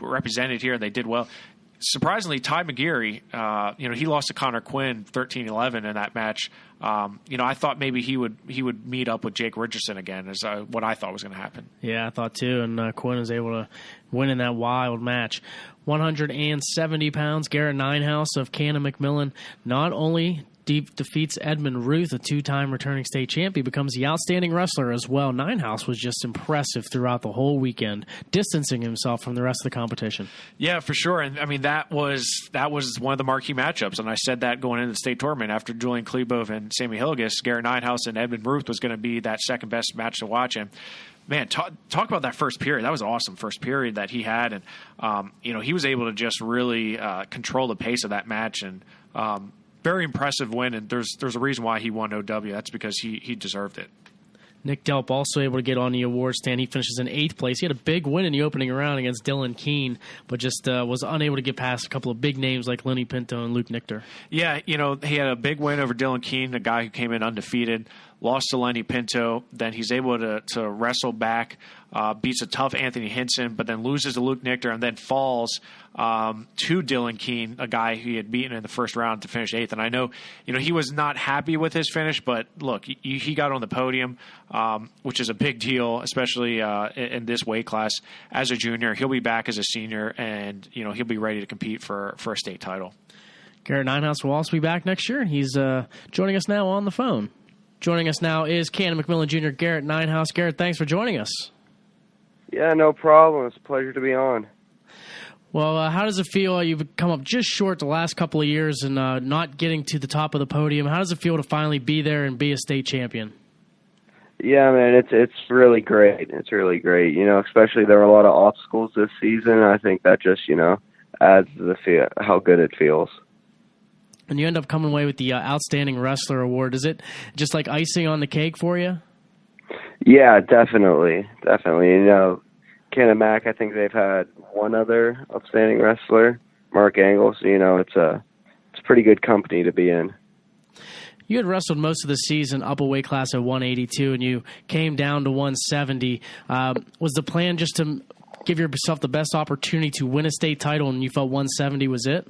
represented here, and they did well. Surprisingly, Ty McGeary, he lost to Connor Quinn 13-11 in that match. I thought maybe he would meet up with Jake Richardson again, is what I thought was going to happen. Yeah, I thought too, and Quinn was able to win in that wild match. 170 pounds, Garrett Ninehouse of Cannon McMillan not only defeats Edmund Ruth, a two-time returning state champion, becomes the outstanding wrestler as well. Ninehouse was just impressive throughout the whole weekend, distancing himself from the rest of the competition. Yeah, for sure. And I mean, that was one of the marquee matchups. And I said that going into the state tournament after Julian Klebov and Sammy Hilgis, Garrett Ninehouse and Edmund Ruth was going to be that second best match to watch. And man, talk about that first period. That was an awesome first period that he had. And, he was able to just really control the pace of that match. And, very impressive win, and there's a reason why he won OW. That's because he deserved it. Nick Delp also able to get on the award stand. He finishes in 8th place. He had a big win in the opening round against Dylan Keene, but just was unable to get past a couple of big names like Lenny Pinto and Luke Nichter. Yeah, he had a big win over Dylan Keene, a guy who came in undefeated, lost to Lenny Pinto. Then he's able to wrestle back, beats a tough Anthony Hinson, but then loses to Luke Nichter and then falls to Dylan Keene, a guy who he had beaten in the first round to finish 8th. And I know, he was not happy with his finish, but look, he got on the podium, which is a big deal, especially in this weight class. As a junior, he'll be back as a senior, and he'll be ready to compete for a state title. Garrett Ninehouse will also be back next year. He's joining us now on the phone. Joining us now is Cannon McMillan Jr., Garrett Ninehouse. Garrett, thanks for joining us. Yeah, no problem. It's a pleasure to be on. Well, how does it feel? You've come up just short the last couple of years and not getting to the top of the podium. How does it feel to finally be there and be a state champion? Yeah, man, it's really great. It's really great. Especially there were a lot of obstacles this season. I think that just, adds to how good it feels. And you end up coming away with the Outstanding Wrestler Award. Is it just like icing on the cake for you? Yeah, definitely. Ken Mac, I think they've had one other outstanding wrestler, Mark Engel. So, it's a pretty good company to be in. You had wrestled most of the season up a weight class at 182, and you came down to 170. Was the plan just to give yourself the best opportunity to win a state title, and you felt 170 was it?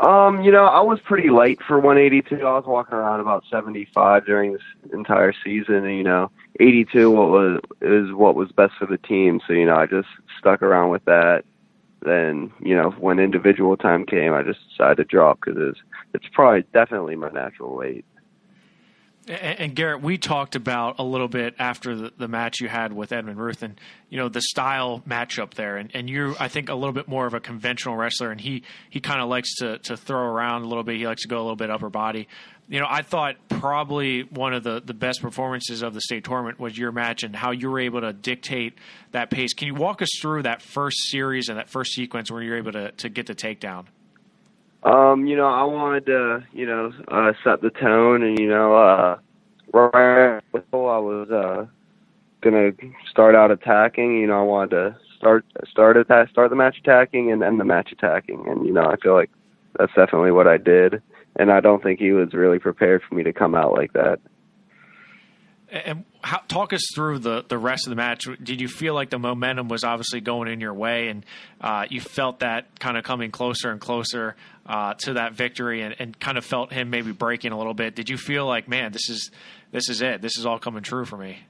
I was pretty light for 182. I was walking around about 75 during this entire season, and 82 is what was best for the team. So I just stuck around with that. Then when individual time came, I just decided to drop because it's probably definitely my natural weight. And Garrett, we talked about a little bit after the match you had with Edmund Ruth, and the style matchup there. And you're, I think, a little bit more of a conventional wrestler, and he kind of likes to throw around a little bit. He likes to go a little bit upper body. I thought probably one of the best performances of the state tournament was your match and how you were able to dictate that pace. Can you walk us through that first series and that first sequence where you're able to get the takedown? I wanted to, set the tone, and, right before I was gonna start out attacking. I wanted to start the match attacking and end the match attacking, and I feel like that's definitely what I did, and I don't think he was really prepared for me to come out like that. And talk us through the rest of the match. Did you feel like the momentum was obviously going in your way, and you felt that kind of coming closer and closer to that victory, and kind of felt him maybe breaking a little bit? Did you feel like, man, this is it. This is all coming true for me?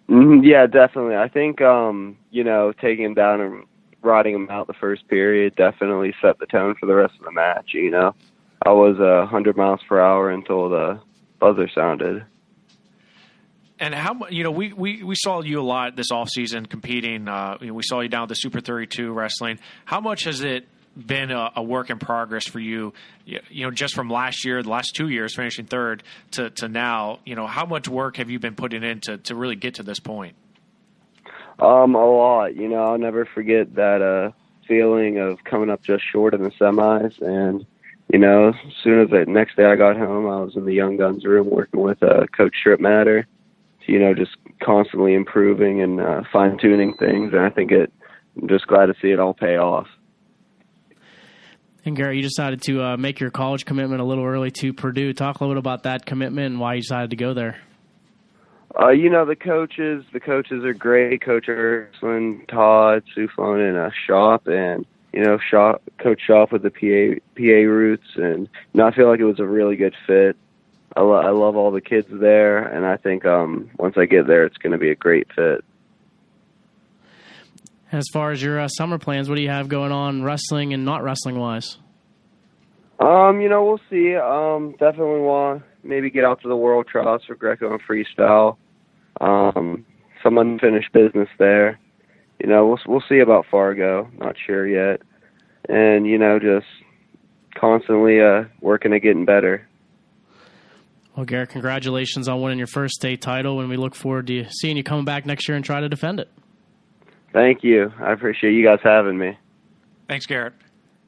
Yeah, definitely. I think, taking him down and riding him out the first period definitely set the tone for the rest of the match. I was 100 miles per hour until the buzzer sounded. And how we saw you a lot this offseason competing. We saw you down at the Super 32 wrestling. How much has it been a work in progress for you? Just from last year, the last 2 years, finishing third to now. How much work have you been putting in to really get to this point? A lot. I'll never forget that feeling of coming up just short in the semis. And as soon as the next day I got home, I was in the Young Guns room working with Coach Strip Matter. Just constantly improving and fine-tuning things, and I think I'm just glad to see it all pay off. And Garrett, you decided to make your college commitment a little early to Purdue. Talk a little bit about that commitment and why you decided to go there. The coaches are great. Coach Erskine, Todd, Suflon, and Shop, and Coach Shop with the PA roots, and I feel like it was a really good fit. I love all the kids there, and I think once I get there, it's going to be a great fit. As far as your summer plans, what do you have going on wrestling and not wrestling-wise? We'll see. Definitely want to maybe get out to the World Trials for Greco and Freestyle. Some unfinished business there. We'll see about Fargo. Not sure yet. And, just constantly working at getting better. Well, Garrett, congratulations on winning your first state title, and we look forward to seeing you come back next year and try to defend it. Thank you. I appreciate you guys having me. Thanks, Garrett.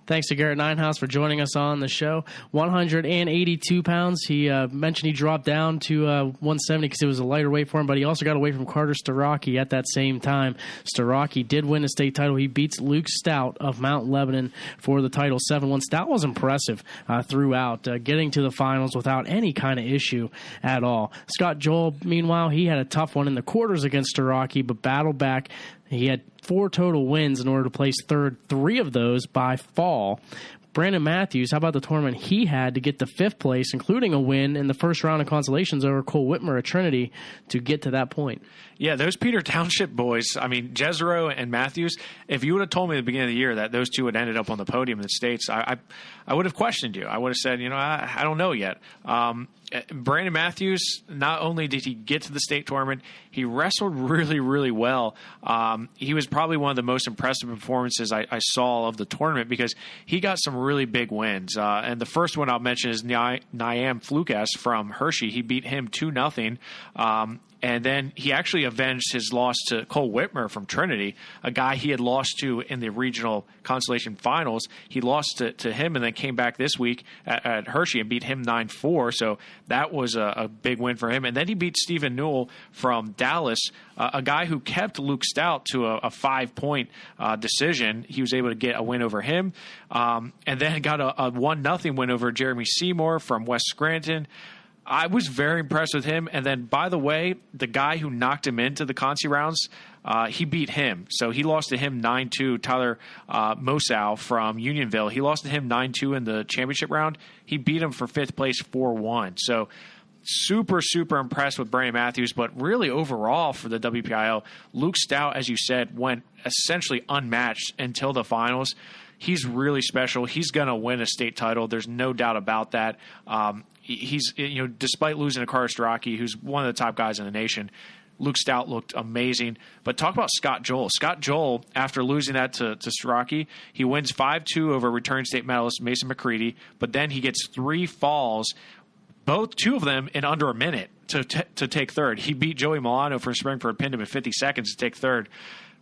Thanks to Garrett Ninehouse for joining us on the show. 182 pounds. He mentioned he dropped down to 170 because it was a lighter weight for him, but he also got away from Carter Starocki at that same time. Starocki did win the state title. He beats Luke Stout of Mount Lebanon for the title 7-1. Stout was impressive throughout, getting to the finals without any kind of issue at all. Scott Joel, meanwhile, he had a tough one in the quarters against Starocki, but battled back. He had 4 total wins in order to place third, 3 of those by fall. Brandon Matthews, how about the tournament he had to get to 5th place, including a win in the first round of consolations over Cole Whitmer at Trinity to get to that point? Yeah, those Peter Township boys, Jezero and Matthews, if you would have told me at the beginning of the year that those two had ended up on the podium in the States, I would have questioned you. I would have said, I don't know yet. Brandon Matthews, not only did he get to the state tournament, he wrestled really, really well. He was probably one of the most impressive performances I saw of the tournament because he got some really big wins. And the first one I'll mention is Niam Flukas from Hershey. He beat him 2-0. And then he actually avenged his loss to Cole Whitmer from Trinity, a guy he had lost to in the regional consolation finals. He lost to him and then came back this week at Hershey and beat him 9-4. So that was a big win for him. And then he beat Stephen Newell from Dallas, a guy who kept Luke Stout to a 5-point decision. He was able to get a win over him. And then got a 1-0 win over Jeremy Seymour from West Scranton. I was very impressed with him. And then, by the way, the guy who knocked him into the Consi rounds, he beat him. So he lost to him 9-2, Tyler Mosow from Unionville. He lost to him 9-2 in the championship round. He beat him for 5th place 4-1. So super, super impressed with Brandon Matthews. But really overall for the WPIAL, Luke Stout, as you said, went essentially unmatched until the finals. he's really special. He's going to win a state title. There's no doubt about that. He's, despite losing to Carter Starocki, who's one of the top guys in the nation, Luke Stout looked amazing. But talk about Scott Joel. Scott Joel, after losing that to Starocki, he wins 5-2 over returning state medalist Mason McCready, but then he gets 3 falls, two of them in under a minute to take third. He beat Joey Milano from Springford, pinned him in 50 seconds to take third.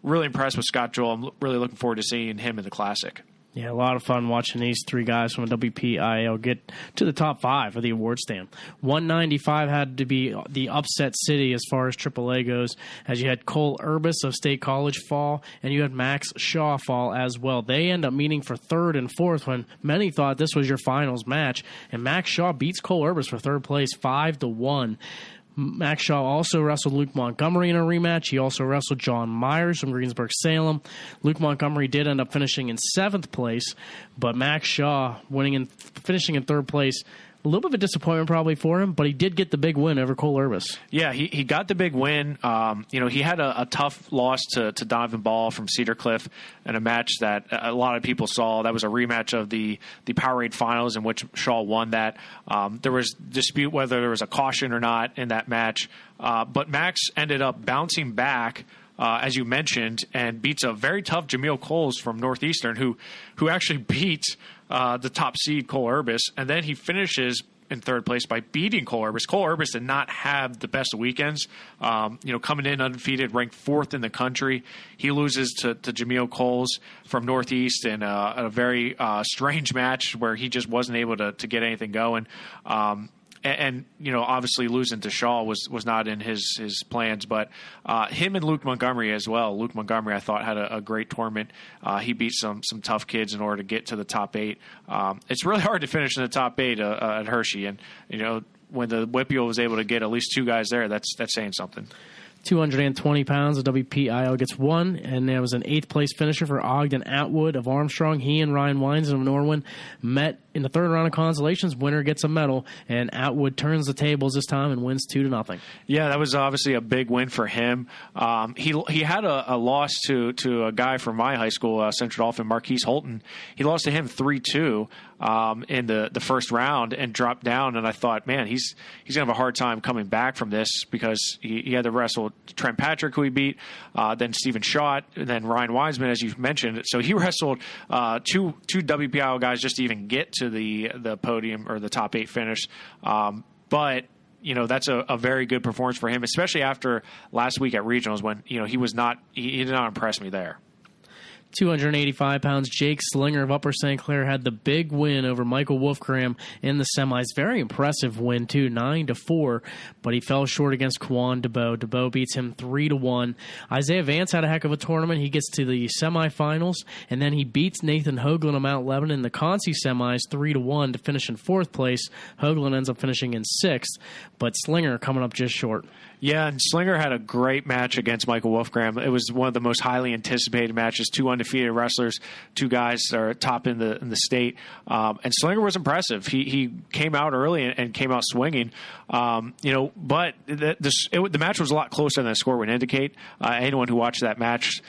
Really impressed with Scott Joel. I'm really looking forward to seeing him in the Classic. Yeah, a lot of fun watching these 3 guys from the WPIAL get to the top 5 of the award stand. 195 had to be the upset city as far as AAA goes, as you had Cole Urbis of State College fall, and you had Max Shaw fall as well. They end up meeting for 3rd and 4th when many thought this was your finals match, and Max Shaw beats Cole Urbis for 3rd place 5-1. Max Shaw also wrestled Luke Montgomery in a rematch. He also wrestled John Myers from Greensburg-Salem. Luke Montgomery did end up finishing in 7th place, but Max Shaw finishing in 3rd place. A little bit of a disappointment probably for him, but he did get the big win over Cole Urbis. Yeah, he got the big win. He had a tough loss to Donovan Ball from Cedar Cliff in a match that a lot of people saw. That was a rematch of the Powerade Finals in which Shaw won that. There was dispute whether there was a caution or not in that match, but Max ended up bouncing back, as you mentioned, and beats a very tough Jameel Coles from Northeastern, who actually beat the top seed Cole Urbis, and then he finishes in 3rd place by beating Cole Urbis. Cole Urbis did not have the best of weekends. Coming in undefeated, ranked 4th in the country, he loses to Jameel Coles from Northeast in a very strange match where he just wasn't able to get anything going. And obviously losing to Shaw was not in his plans, but him and Luke Montgomery as well. Luke Montgomery, I thought, had a great tournament. He beat some tough kids in order to get to the top 8. It's really hard to finish in the top 8 at Hershey, and when the WPIAL was able to get at least 2 guys there, that's saying something. 220 pounds, the WPIAL gets 1, and there was an 8th place finisher for Ogden Atwood of Armstrong. He and Ryan Wines of Norwin met in the 3rd round of consolations. Winner gets a medal, and Atwood turns the tables this time and wins 2-0. Yeah, that was obviously a big win for him. He had a loss to a guy from my high school, Central Dolphin, Marquise Holton. He lost to him 3-2 in the 1st round and dropped down, and I thought, man, he's going to have a hard time coming back from this because he had to wrestle Trent Patrick, who he beat, then Stephen Schott, and then Ryan Wiseman, as you've mentioned. So he wrestled two WPIAL guys just to even get to the podium or the top 8 finish. But that's a very good performance for him, especially after last week at regionals when he did not impress me there. 285 pounds, Jake Slinger of Upper St. Clair had the big win over Michael Wolfgram in the semis. Very impressive win, too, 9-4, but he fell short against Quan DeBow. DeBow beats him 3-1. Isaiah Vance had a heck of a tournament. He gets to the semifinals, and then he beats Nathan Hoagland of Mount Lebanon in the Concy semis 3-1 to finish in 4th place. Hoagland ends up finishing in 6th, but Slinger coming up just short. Yeah, and Slinger had a great match against Michael Wolfgram. It was one of the most highly anticipated matches. 2 undefeated wrestlers, 2 guys are top in the state. And Slinger was impressive. He came out early and came out swinging. But the match was a lot closer than the score would indicate. Anyone who watched that match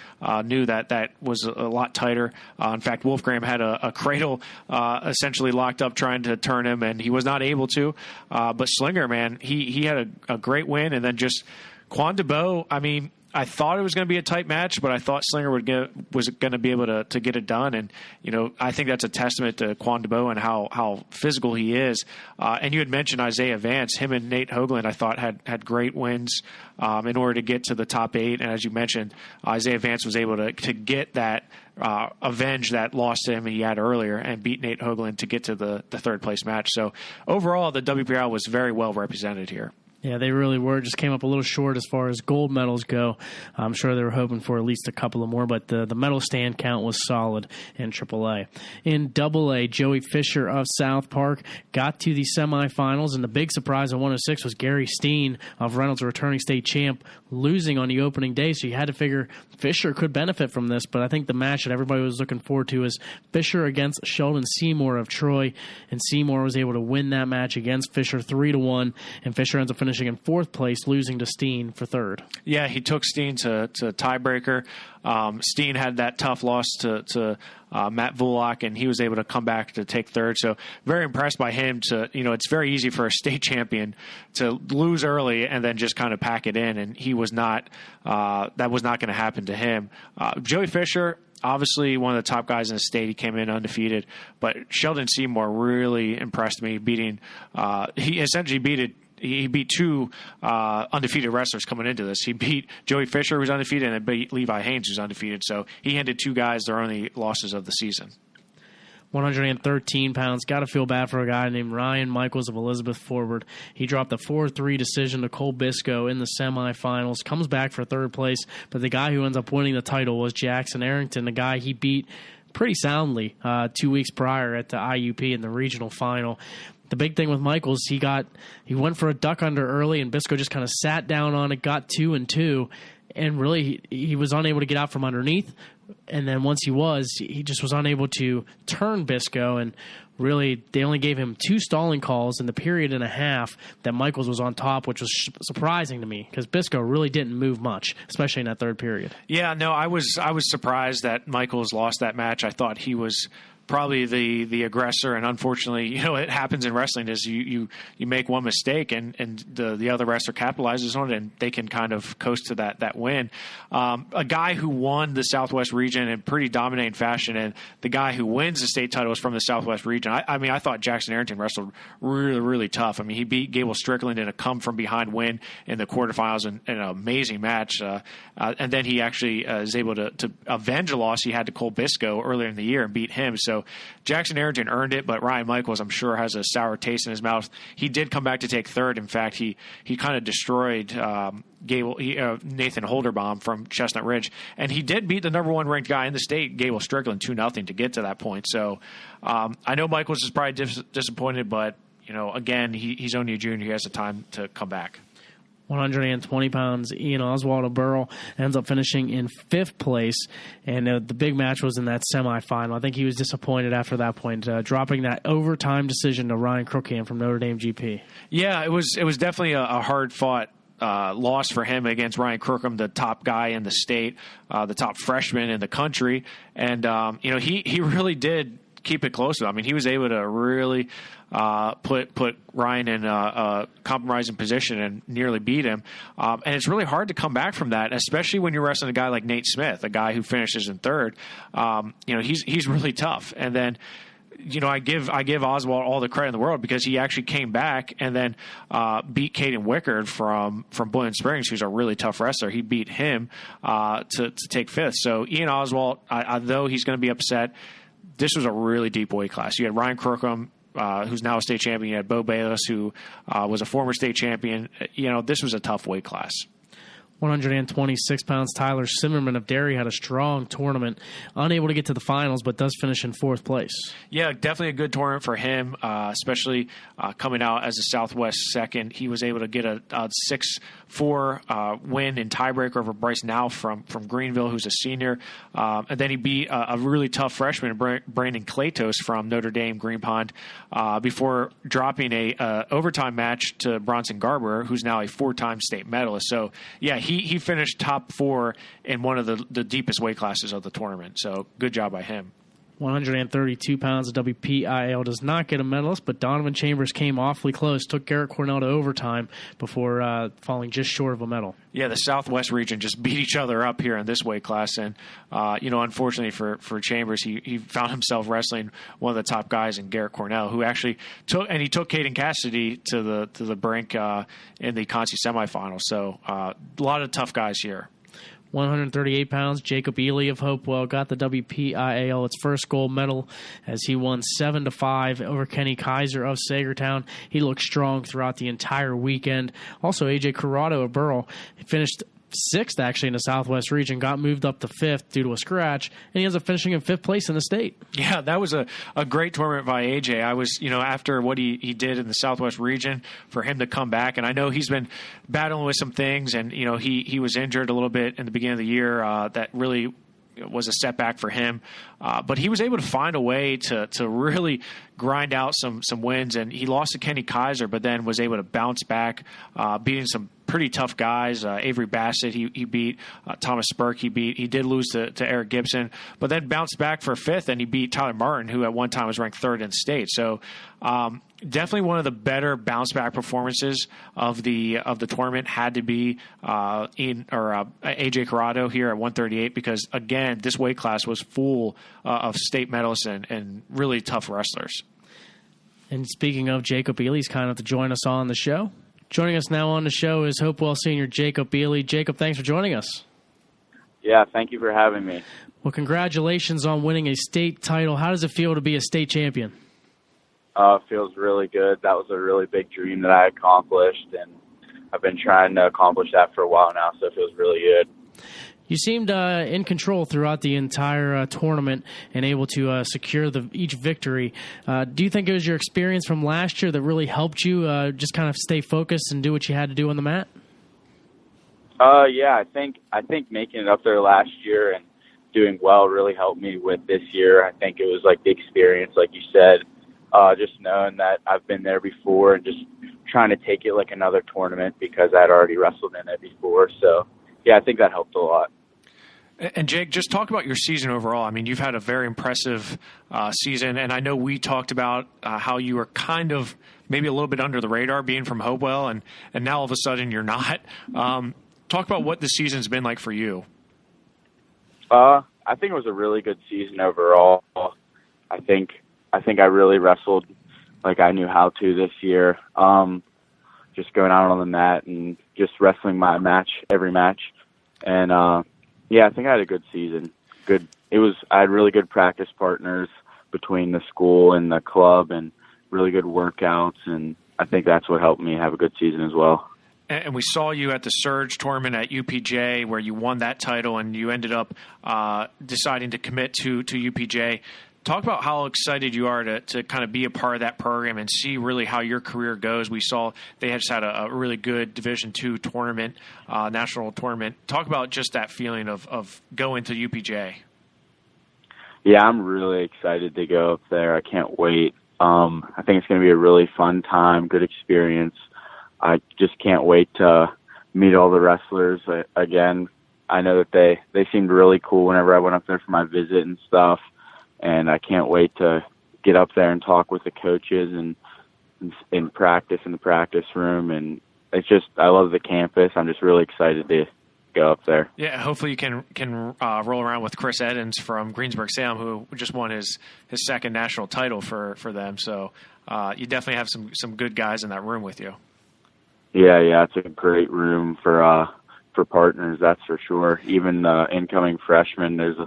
knew that was a lot tighter. In fact, Wolfgram had a cradle essentially locked up trying to turn him, and he was not able to. But Slinger, man, he had a great win, and then just Quan DeBow, I mean, I thought it was going to be a tight match, but I thought Slinger was going to be able to get it done. And, I think that's a testament to Quan DeBow and how physical he is. And you had mentioned Isaiah Vance. Him and Nate Hoagland, I thought, had great wins in order to get to the top 8. And as you mentioned, Isaiah Vance was able to get that, avenge that loss to him he had earlier and beat Nate Hoagland to get to the 3rd place match. So overall, the WPIAL was very well represented here. Yeah, they really were. Just came up a little short as far as gold medals go. I'm sure they were hoping for at least a couple of more, but the medal stand count was solid in AAA. In AA, Joey Fisher of South Park got to the semifinals, and the big surprise in 106 was Gary Steen of Reynolds, a returning state champ, losing on the opening day, so you had to figure Fisher could benefit from this, but I think the match that everybody was looking forward to is Fisher against Sheldon Seymour of Troy, and Seymour was able to win that match against Fisher 3-1, and Fisher ends up finishing in 4th place, losing to Steen for 3rd. Yeah, he took Steen to tiebreaker. Steen had that tough loss to Matt Vulock, and he was able to come back to take third. So very impressed by him. It's very easy for a state champion to lose early and then just kind of pack it in, and he was not. That was not going to happen to him. Joey Fisher, obviously one of the top guys in the state. He came in undefeated, but Sheldon Seymour really impressed me. He essentially beat two undefeated wrestlers coming into this. He beat Joey Fisher, who's undefeated, and beat Levi Haynes, who's undefeated. So he handed two guys their only losses of the season. 113 pounds. Got to feel bad for a guy named Ryan Michaels of Elizabeth Forward. He dropped a 4-3 decision to Cole Bisco in the semifinals. Comes back for third place, but the guy who ends up winning the title was Jackson Arrington, the guy he beat pretty soundly 2 weeks prior at the IUP in the regional final. The big thing with Michaels, he went for a duck under early, and Bisco just kind of sat down on it, got 2-2, and really he was unable to get out from underneath. And then once he just was unable to turn Bisco, and really they only gave him 2 stalling calls in the period and a half that Michaels was on top, which was surprising to me because Bisco really didn't move much, especially in that third period. Yeah, no, I was surprised that Michaels lost that match. I thought he was probably the aggressor, and unfortunately, it happens in wrestling is you make one mistake and the other wrestler capitalizes on it, and they can kind of coast to that win. A guy who won the Southwest region in pretty dominating fashion, and the guy who wins the state title is from the Southwest region. I thought Jackson Arrington wrestled really, really tough. He beat Gable Strickland in a come from behind win in the quarterfinals in an amazing match, and then he actually is able to avenge a loss he had to Cole Bisco earlier in the year and beat him. So Jackson Arrington earned it, but Ryan Michaels, I'm sure, has a sour taste in his mouth. He did come back to take third. In fact, he kind of destroyed Nathan Holderbaum from Chestnut Ridge, and he did beat the number 1 ranked guy in the state, Gable Strickland, 2-0 to get to that point. So I know Michaels is probably disappointed, but again, he's only a junior. He has the time to come back. 120 pounds, Ian Oswald of Burrell ends up finishing in 5th place, and the big match was in that semifinal. I think he was disappointed after that point, dropping that overtime decision to Ryan Crookham from Notre Dame GP. Yeah, it was definitely a hard-fought loss for him against Ryan Crookham, the top guy in the state, the top freshman in the country, and he really did keep it close to him. He was able to really put Ryan in a compromising position and nearly beat him. And it's really hard to come back from that, especially when you're wrestling a guy like Nate Smith, a guy who finishes in third. He's really tough. And then, I give Oswald all the credit in the world because he actually came back and then beat Caden Wickard from Boylan Springs, who's a really tough wrestler. He beat him to take 5th. So Ian Oswald, though he's going to be upset, this was a really deep weight class. You had Ryan Crookham, who's now a state champion. You had Bo Bayless, who was a former state champion. This was a tough weight class. 126 pounds, Tyler Simmerman of Derry had a strong tournament, unable to get to the finals, but does finish in 4th place. Yeah, definitely a good tournament for him, especially coming out as a Southwest second. He was able to get a 6-4 win in tiebreaker over Bryce Now from Greenville, who's a senior. And then he beat a really tough freshman, Brandon Klatos from Notre Dame Green Pond, before dropping a overtime match to Bronson Garber, who's now a 4-time state medalist. So, yeah, he finished top 4 in one of the deepest weight classes of the tournament. So good job by him. 132 pounds. The WPIAL does not get a medalist, but Donovan Chambers came awfully close, took Garrett Cornell to overtime before falling just short of a medal. Yeah, the Southwest region just beat each other up here in this weight class, and unfortunately for Chambers, he found himself wrestling one of the top guys in Garrett Cornell, who actually took Caden Cassidy to the brink in the Concy semifinal. So a lot of tough guys here. 138 pounds, Jacob Ely of Hopewell got the WPIAL its first gold medal as he won 7-5 over Kenny Kaiser of Sagertown. He looked strong throughout the entire weekend. Also, AJ Corrado of Burrell finished 6th actually in the Southwest region, got moved up to 5th due to a scratch, and he ends up finishing in 5th place in the state. Yeah, that was a great tournament by AJ. I was, after what he did in the Southwest region, for him to come back, and I know he's been battling with some things, and he was injured a little bit in the beginning of the year that really was a setback for him, but he was able to find a way to really grind out some wins, and he lost to Kenny Kaiser, but then was able to bounce back, beating some pretty tough guys. Avery Bassett, he beat Thomas Burke. He did lose to Eric Gibson, but then bounced back for fifth, and he beat Tyler Martin, who at one time was ranked third in state. So definitely one of the better bounce back performances of the tournament had to be AJ Corrado here at 138, because again, this weight class was full of state medalists and really tough wrestlers. And speaking of Jacob Ely, he's kind enough to join us on the show. Joining us now on the show is Hopewell Senior Jacob Ely. Jacob, thanks for joining us. Yeah, thank you for having me. Well, congratulations on winning a state title. How does it feel to be a state champion? It feels really good. That was a really big dream that I accomplished, and I've been trying to accomplish that for a while now, so it feels really good. You seemed in control throughout the entire tournament and able to secure each victory. Do you think it was your experience from last year that really helped you just kind of stay focused and do what you had to do on the mat? Yeah, I think making it up there last year and doing well really helped me with this year. I think it was like the experience, like you said, just knowing that I've been there before and just trying to take it like another tournament because I'd already wrestled in it before. So, yeah, I think that helped a lot. And Jake, just talk about your season overall. I mean, you've had a very impressive season, and I know we talked about how you were kind of maybe a little bit under the radar being from Hopewell, and now all of a sudden you're not. Talk about what the season's been like for you. I think it was a really good season overall. I think I really wrestled like I knew how to this year. Just going out on the mat and just wrestling my match, every match. And, yeah, I think I had a good season. I had really good practice partners between the school and the club and really good workouts. And I think that's what helped me have a good season as well. And we saw you at the Surge tournament at UPJ where you won that title and you ended up deciding to commit to UPJ. Talk about how excited you are to kind of be a part of that program and see really how your career goes. We saw they just had a really good Division II tournament, national tournament. Talk about just that feeling of going to UPJ. Yeah, I'm really excited to go up there. I can't wait. I think it's going to be a really fun time, good experience. I just can't wait to meet all the wrestlers again. I know that they seemed really cool whenever I went up there for my visit and stuff. And I can't wait to get up there and talk with the coaches and practice in the practice room. And it's just, I love the campus. I'm just really excited to go up there. Yeah, hopefully you can roll around with Chris Edens from Greensburg-Salem, who just won his second national title for them. So you definitely have some good guys in that room with you. Yeah, it's a great room for partners, that's for sure. Even incoming freshmen, there's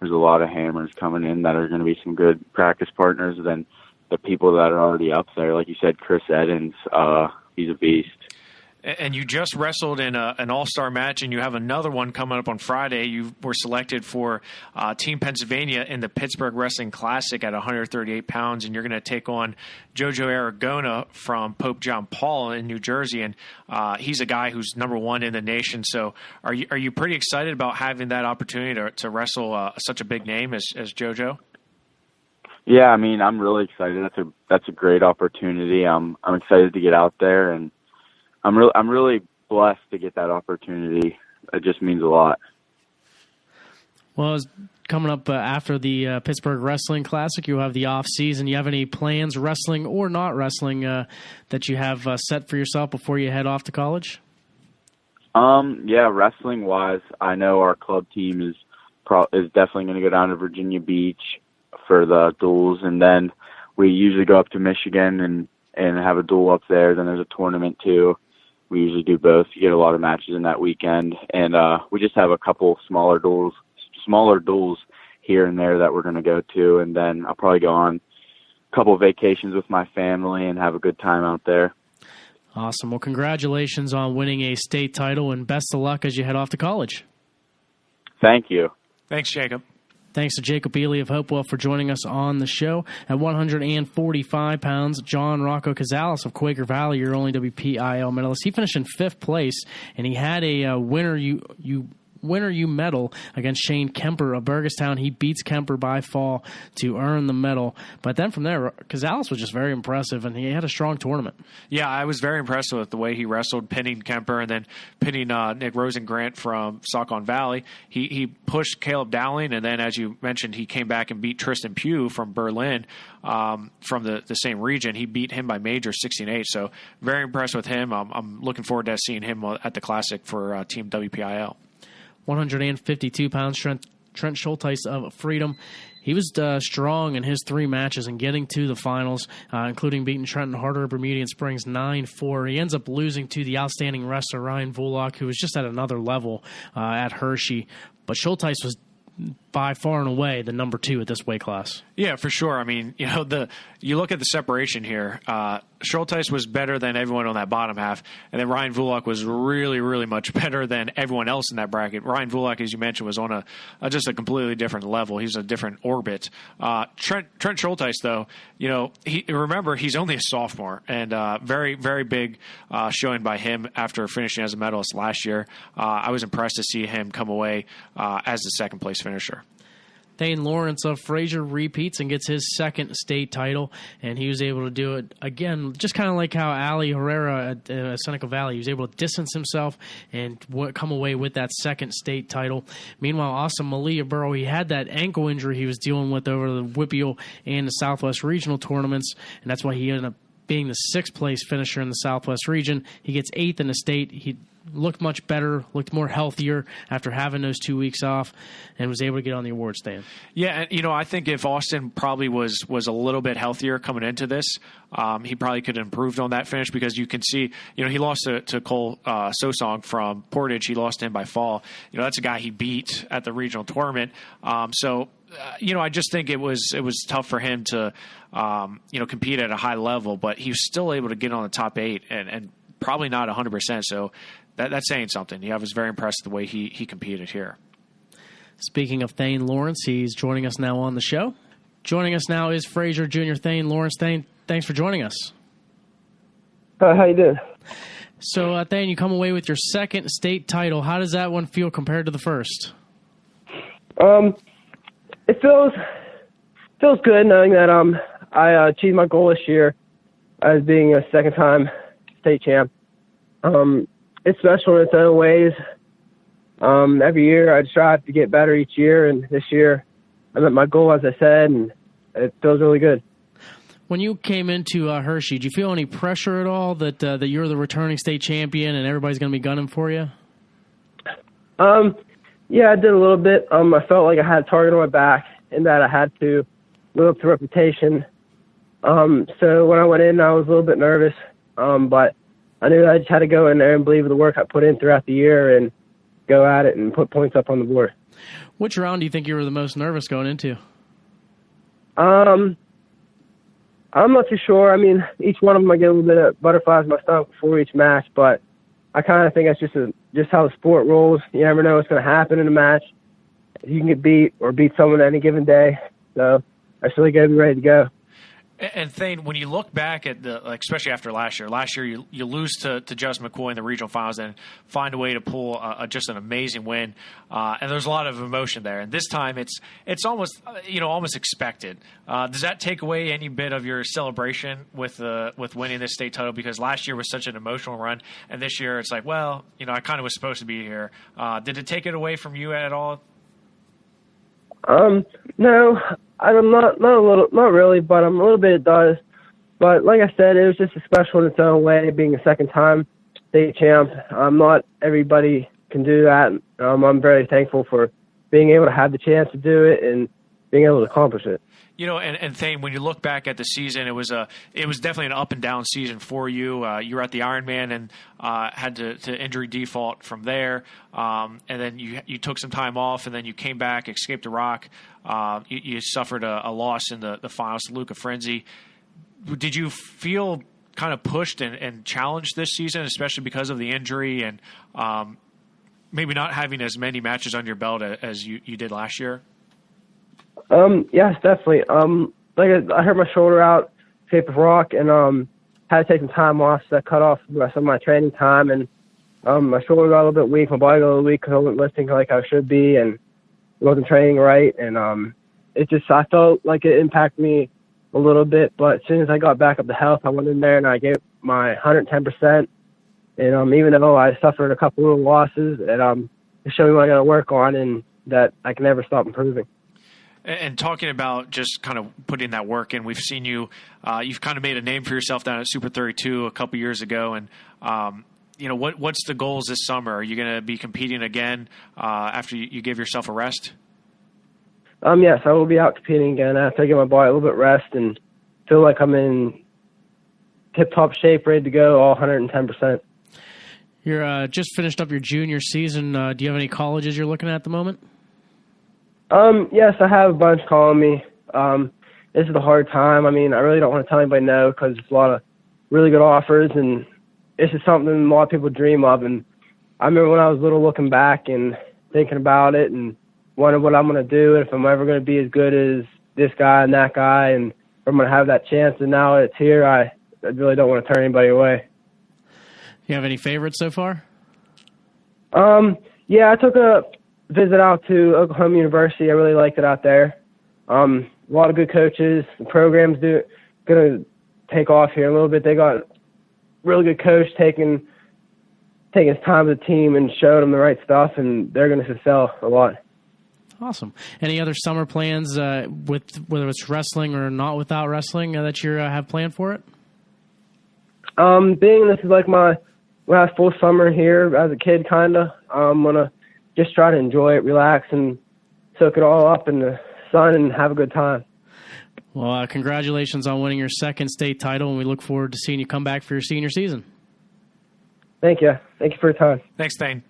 a lot of hammers coming in that are going to be some good practice partners than the people that are already up there. Like you said, Chris Edens, he's a beast. And you just wrestled in an all-star match, and you have another one coming up on Friday. You were selected for Team Pennsylvania in the Pittsburgh Wrestling Classic at 138 pounds, and you're going to take on Jojo Aragona from Pope John Paul in New Jersey, and he's a guy who's number one in the nation. So are you pretty excited about having that opportunity to wrestle such a big name as Jojo? Yeah, I mean, I'm really excited. That's a great opportunity. I'm excited to get out there, and I'm really blessed to get that opportunity. It just means a lot. Well, it's coming up after the Pittsburgh Wrestling Classic. You have the off season. You have any plans, wrestling or not wrestling, that you have set for yourself before you head off to college? Yeah, wrestling wise, I know our club team is definitely going to go down to Virginia Beach for the duels, and then we usually go up to Michigan and have a duel up there. Then there's a tournament too. We usually do both. You get a lot of matches in that weekend, and we just have a couple smaller duels here and there that we're going to go to, and then I'll probably go on a couple of vacations with my family and have a good time out there. Awesome. Well, congratulations on winning a state title, and best of luck as you head off to college. Thank you. Thanks, Jacob. Thanks to Jacob Ely of Hopewell for joining us on the show. At 145 pounds, John Rocco Cazales of Quaker Valley, your only WPIAL medalist. He finished in 5th place, and he had a winner you winner you medal against Shane Kemper of Burgestown. He beats Kemper by fall to earn the medal. But then from there, Gonzalez was just very impressive, and he had a strong tournament. Yeah, I was very impressed with the way he wrestled, pinning Kemper and then pinning Nick Rosengrant from Saucon Valley. He pushed Caleb Dowling, and then, as you mentioned, he came back and beat Tristan Pugh from Berlin, from the same region. He beat him by major 16-8, so very impressed with him. I'm looking forward to seeing him at the Classic for Team WPIL. 152 pounds, Trent Schulteis of Freedom. He was strong in his 3 matches and getting to the finals, including beating Trenton Harder of Bermudian Springs 9-4. He ends up losing to the outstanding wrestler Ryan Vulock, who was just at another level at Hershey. But Schulteis was by far and away the number 2 at this weight class. Yeah, for sure. I mean, you look at the separation here. Schulteis was better than everyone on that bottom half, and then Ryan Vulock was really, really much better than everyone else in that bracket. Ryan Vulock, as you mentioned, was on just a completely different level. He's a different orbit. Trent Schulteis, though, remember, he's only a sophomore, and very, very big showing by him after finishing as a medalist last year. I was impressed to see him come away as the second place finisher. Thane Lawrence of Fraser repeats and gets his second state title, and he was able to do it again, just kind of like how Ali Herrera at Seneca Valley. He was able to distance himself and come away with that second state title. Meanwhile, Austin Malia Burrow, he had that ankle injury he was dealing with over the WPIAL and the Southwest Regional tournaments, and that's why he ended up being the 6th place finisher in the Southwest region. He gets 8th in the state. He looked much better, looked more healthier after having those 2 weeks off, and was able to get on the award stand. Yeah, and I think if Austin probably was a little bit healthier coming into this, he probably could have improved on that finish, because you can see, he lost to Cole Sosong from Portage. He lost to him by fall. That's a guy he beat at the regional tournament. I just think it was tough for him to, compete at a high level, but he was still able to get on the top 8 and probably not 100%. So that's saying something. I was very impressed with the way he competed here. Speaking of Thane Lawrence, he's joining us now on the show. Joining us now is Fraser Jr. Thane Lawrence. Thane, thanks for joining us. How you doing? So, Thane, you come away with your second state title. How does that one feel compared to the first? It feels good knowing that I achieved my goal this year as being a second-time state champ. It's special in its own ways. Every year I strive to get better each year, and this year I met my goal, as I said, and it feels really good. When you came into Hershey, did you feel any pressure at all that you're the returning state champion and everybody's going to be gunning for you? Yeah, I did a little bit. I felt like I had a target on my back and that I had to live up to reputation. So when I went in, I was a little bit nervous, but I knew I just had to go in there and believe in the work I put in throughout the year and go at it and put points up on the board. Which round do you think you were the most nervous going into? I'm not too sure. I mean, each one of them I get a little bit of butterflies in my stomach before each match, but I kind of think that's just how the sport rolls. You never know what's going to happen in a match. You can get beat or beat someone any given day, so I just really got to be ready to go. And Thane, when you look back at especially after last year you lose to Justin McCoy in the regional finals and find a way to pull just an amazing win. And there's a lot of emotion there. And this time it's almost expected. Does that take away any bit of your celebration with winning this state title? Because last year was such an emotional run, and this year it's like, well, I kind of was supposed to be here. Did it take it away from you at all? No. I'm not really, but a little bit it does. But like I said, it was just special in its own way, being a second-time state champ. Not everybody can do that. I'm very thankful for being able to have the chance to do it and being able to accomplish it. And Thane, when you look back at the season, it was definitely an up and down season for you. You were at the Ironman and had to injury default from there, and then you took some time off, and then you came back, escaped Iraq. You suffered a loss in the finals to Luca Frenzy. Did you feel kind of pushed and challenged this season, especially because of the injury and maybe not having as many matches on your belt as you did last year? Yes, definitely. I hurt my shoulder out, escaped with rock, and had to take some time off, so that cut off the rest of my training time. And My shoulder got a little bit weak, my body got a little weak because I wasn't lifting like I should be and wasn't training right. And I felt like it impacted me a little bit. But as soon as I got back up to health, I went in there and I gave my 110%. And even though I suffered a couple little losses, it showed me what I got to work on and that I can never stop improving. And talking about just kind of putting that work in, we've seen you, you've kind of made a name for yourself down at Super 32 a couple years ago. And, what's the goals this summer? Are you going to be competing again after you give yourself a rest? Yes, I will be out competing again after I get my body a little bit rest and feel like I'm in tip-top shape, ready to go, all 110%. You're just finished up your junior season. Do you have any colleges you're looking at the moment? Yes, I have a bunch calling me. This is a hard time. I mean, I really don't want to tell anybody no because it's a lot of really good offers, and this is something a lot of people dream of. And I remember when I was little looking back and thinking about it and wondering what I'm going to do, if I'm ever going to be as good as this guy and that guy, and if I'm going to have that chance. And now it's here, I really don't want to turn anybody away. You have any favorites so far? Yeah, I took a visit out to Oklahoma University. I really liked it out there. A lot of good coaches. The program's going to take off here a little bit. They got a really good coach taking his time with the team and showed them the right stuff, and they're going to excel a lot. Awesome. Any other summer plans with whether it's wrestling or not without wrestling that you have planned for it? Being this is like my last full summer here as a kid, kind of, I'm going to just try to enjoy it, relax, and soak it all up in the sun and have a good time. Well, congratulations on winning your second state title, and we look forward to seeing you come back for your senior season. Thank you. Thank you for your time. Thanks, Thane.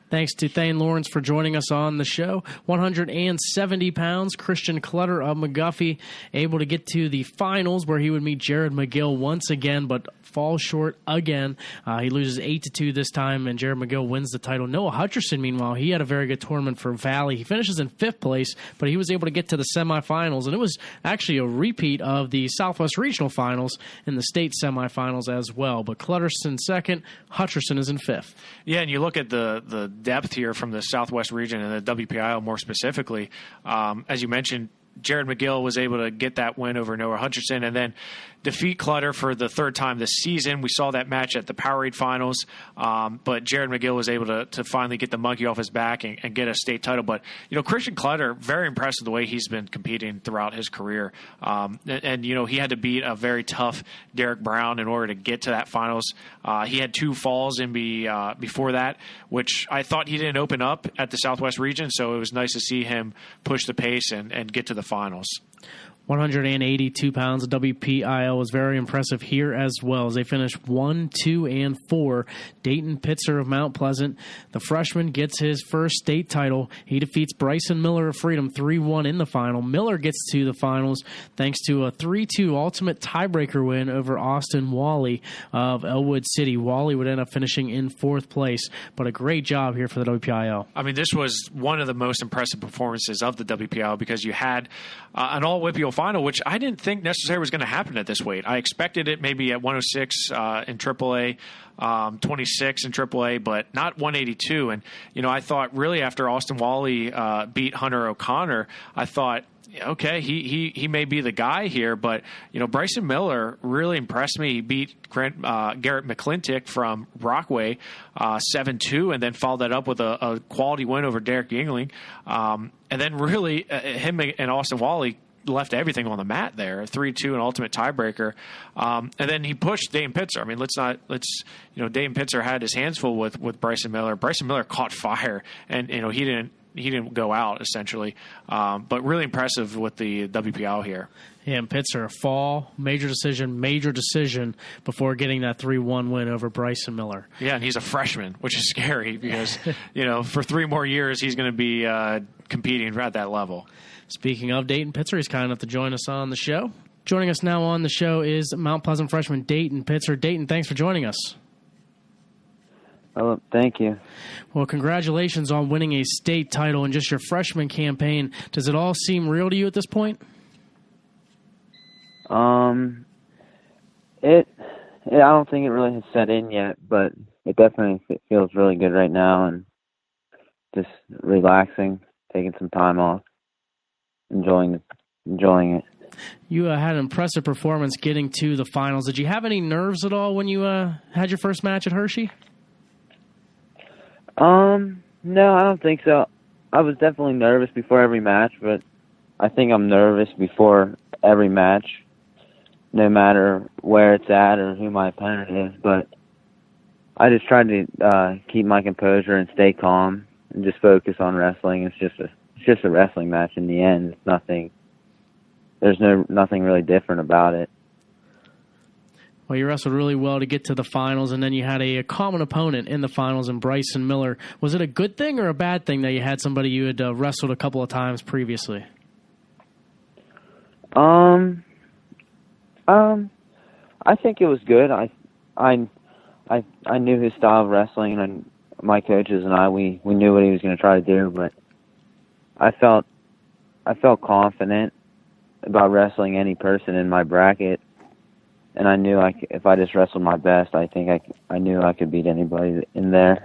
Thanks to Thane Lawrence for joining us on the show. 170 pounds, Christian Clutter of McGuffey, able to get to the finals where he would meet Jared McGill once again, but falls short again. He loses 8-2 this time, and Jared McGill wins the title. Noah Hutcherson, meanwhile, he had a very good tournament for Valley. He finishes in 5th place, but he was able to get to the semifinals, and it was actually a repeat of the Southwest Regional Finals in the state semifinals as well. But Clutter's in 2nd, Hutcherson is in 5th. Yeah, and you look at the depth here from the Southwest region and the WPIAL more specifically. As you mentioned, Jared McGill was able to get that win over Noah Hutcherson and then defeat Clutter for the 3rd time this season. We saw that match at the Powerade Finals, but Jared McGill was able to finally get the monkey off his back and get a state title. But, Christian Clutter, very impressed with the way he's been competing throughout his career. And he had to beat a very tough Derek Brown in order to get to that finals. He had 2 falls before that, which I thought he didn't open up at the Southwest region, so it was nice to see him push the pace and get to the finals. 182 pounds of WPIAL was very impressive here as well as they finished 1, 2, and 4. Dayton Pitzer of Mount Pleasant, the freshman, gets his first state title. He defeats Bryson Miller of Freedom 3-1 in the final. Miller gets to the finals thanks to a 3-2 ultimate tiebreaker win over Austin Wally of Elwood City. Wally would end up finishing in 4th place, but a great job here for the WPIAL. I mean, this was one of the most impressive performances of the WPIAL because you had an all-WPIAL final, which I didn't think necessarily was going to happen at this weight. I expected it maybe at 106 in AAA, 26 in AAA, but not 182. And, I thought really after Austin Wally beat Hunter O'Connor, I thought, okay, he may be the guy here, but Bryson Miller really impressed me. He beat Garrett McClintock from Brockway 7-2, and then followed that up with a quality win over Derek Yingling. And then really him and Austin Wally left everything on the mat there, 3-2, an ultimate tiebreaker. And then he pushed Dayton Pitzer. I mean, Dayton Pitzer had his hands full with Bryson Miller. Bryson Miller caught fire, and he didn't go out essentially. But really impressive with the WPIAL here. Yeah, and Pitzer, a fall, major decision before getting that 3-1 win over Bryson Miller. Yeah, and he's a freshman, which is scary because, for 3 more years, he's going to be competing at that level. Speaking of Dayton Pitzer, he's kind enough to join us on the show. Joining us now on the show is Mount Pleasant freshman Dayton Pitzer. Dayton, thanks for joining us. Oh, thank you. Well, congratulations on winning a state title in just your freshman campaign. Does it all seem real to you at this point? Yeah, I don't think it really has set in yet, but it definitely feels really good right now, and just relaxing, taking some time off, enjoying it. You had an impressive performance getting to the finals. Did you have any nerves at all when you had your first match at Hershey? No, I don't think so. I was definitely nervous before every match, but I think I'm nervous before every match, no matter where it's at or who my opponent is. But I just tried to keep my composure and stay calm and just focus on wrestling. It's just a wrestling match in the end. It's nothing. There's nothing really different about it. Well, you wrestled really well to get to the finals, and then you had a common opponent in the finals in Bryson Miller. Was it a good thing or a bad thing that you had somebody you had wrestled a couple of times previously? I think it was good. I knew his style of wrestling, and my coaches and we knew what he was going to try to do. But I felt confident about wrestling any person in my bracket. And I knew if I just wrestled my best, I knew I could beat anybody in there.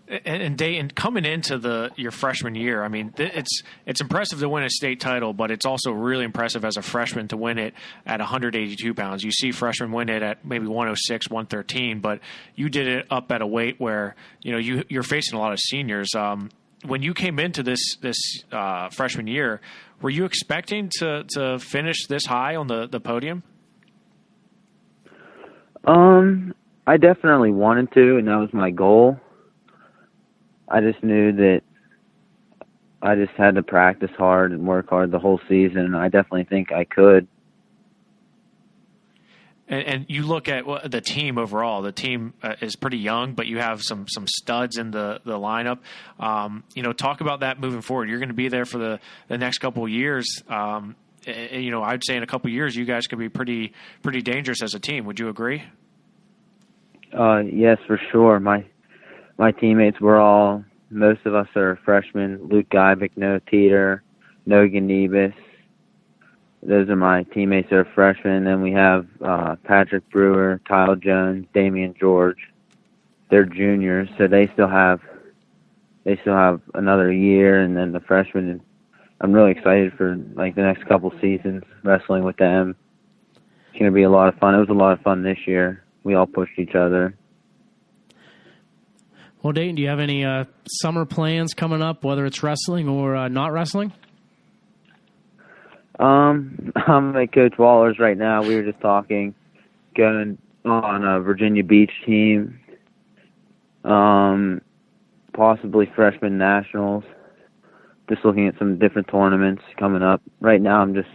And Dayton, coming into your freshman year, I mean, it's impressive to win a state title, but it's also really impressive as a freshman to win it at 182 pounds. You see freshmen win it at maybe 106, 113, but you did it up at a weight where you're facing a lot of seniors. When you came into this freshman year, were you expecting to finish this high on the podium? I definitely wanted to, and that was my goal. I just knew that I just had to practice hard and work hard the whole season, and I definitely think I could. And you look at the team overall. The team is pretty young, but you have some studs in the lineup. Talk about that moving forward. You're going to be there for the next couple of years. I'd say in a couple of years, you guys could be pretty dangerous as a team. Would you agree? Yes, for sure. My teammates most of us are freshmen. Luke Guybick, Noah Teeter, Nogan Nebus. Those are my teammates that are freshmen. Then we have Patrick Brewer, Kyle Jones, Damian George. They're juniors, so they still have another year, and then the freshmen. I'm really excited for the next couple seasons wrestling with them. It's going to be a lot of fun. It was a lot of fun this year. We all pushed each other. Well, Dayton, do you have any summer plans coming up, whether it's wrestling or not wrestling? I'm at Coach Waller's right now. We were just talking, going on a Virginia Beach team, possibly freshman nationals, just looking at some different tournaments coming up. Right now I'm just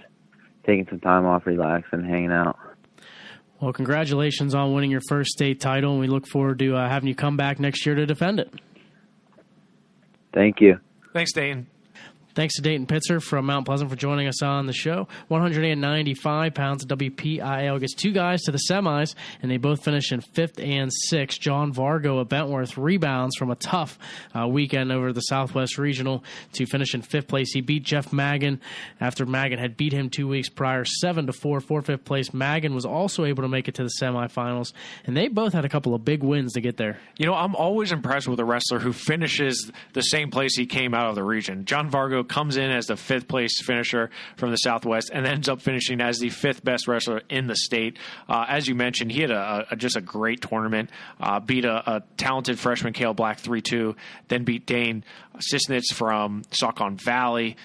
taking some time off, relaxing, hanging out. Well, congratulations on winning your first state title, and we look forward to having you come back next year to defend it. Thank you. Thanks, Dayton. Thanks to Dayton Pitzer from Mount Pleasant for joining us on the show. 195 pounds of WPIAL gets two guys to the semis, and they both finish in 5th and 6th. John Vargo of Bentworth rebounds from a tough weekend over the Southwest Regional to finish in 5th place. He beat Jeff Magan after Magan had beat him 2 weeks prior, 7-4 for 5th place. Magan was also able to make it to the semifinals, and they both had a couple of big wins to get there. I'm always impressed with a wrestler who finishes the same place he came out of the region. John Vargo comes in as the 5th place finisher from the Southwest and ends up finishing as the 5th best wrestler in the state. As you mentioned, he had just a great tournament, beat a talented freshman, Cale Black, 3-2, then beat Dane Sisnitz from Saucon Valley.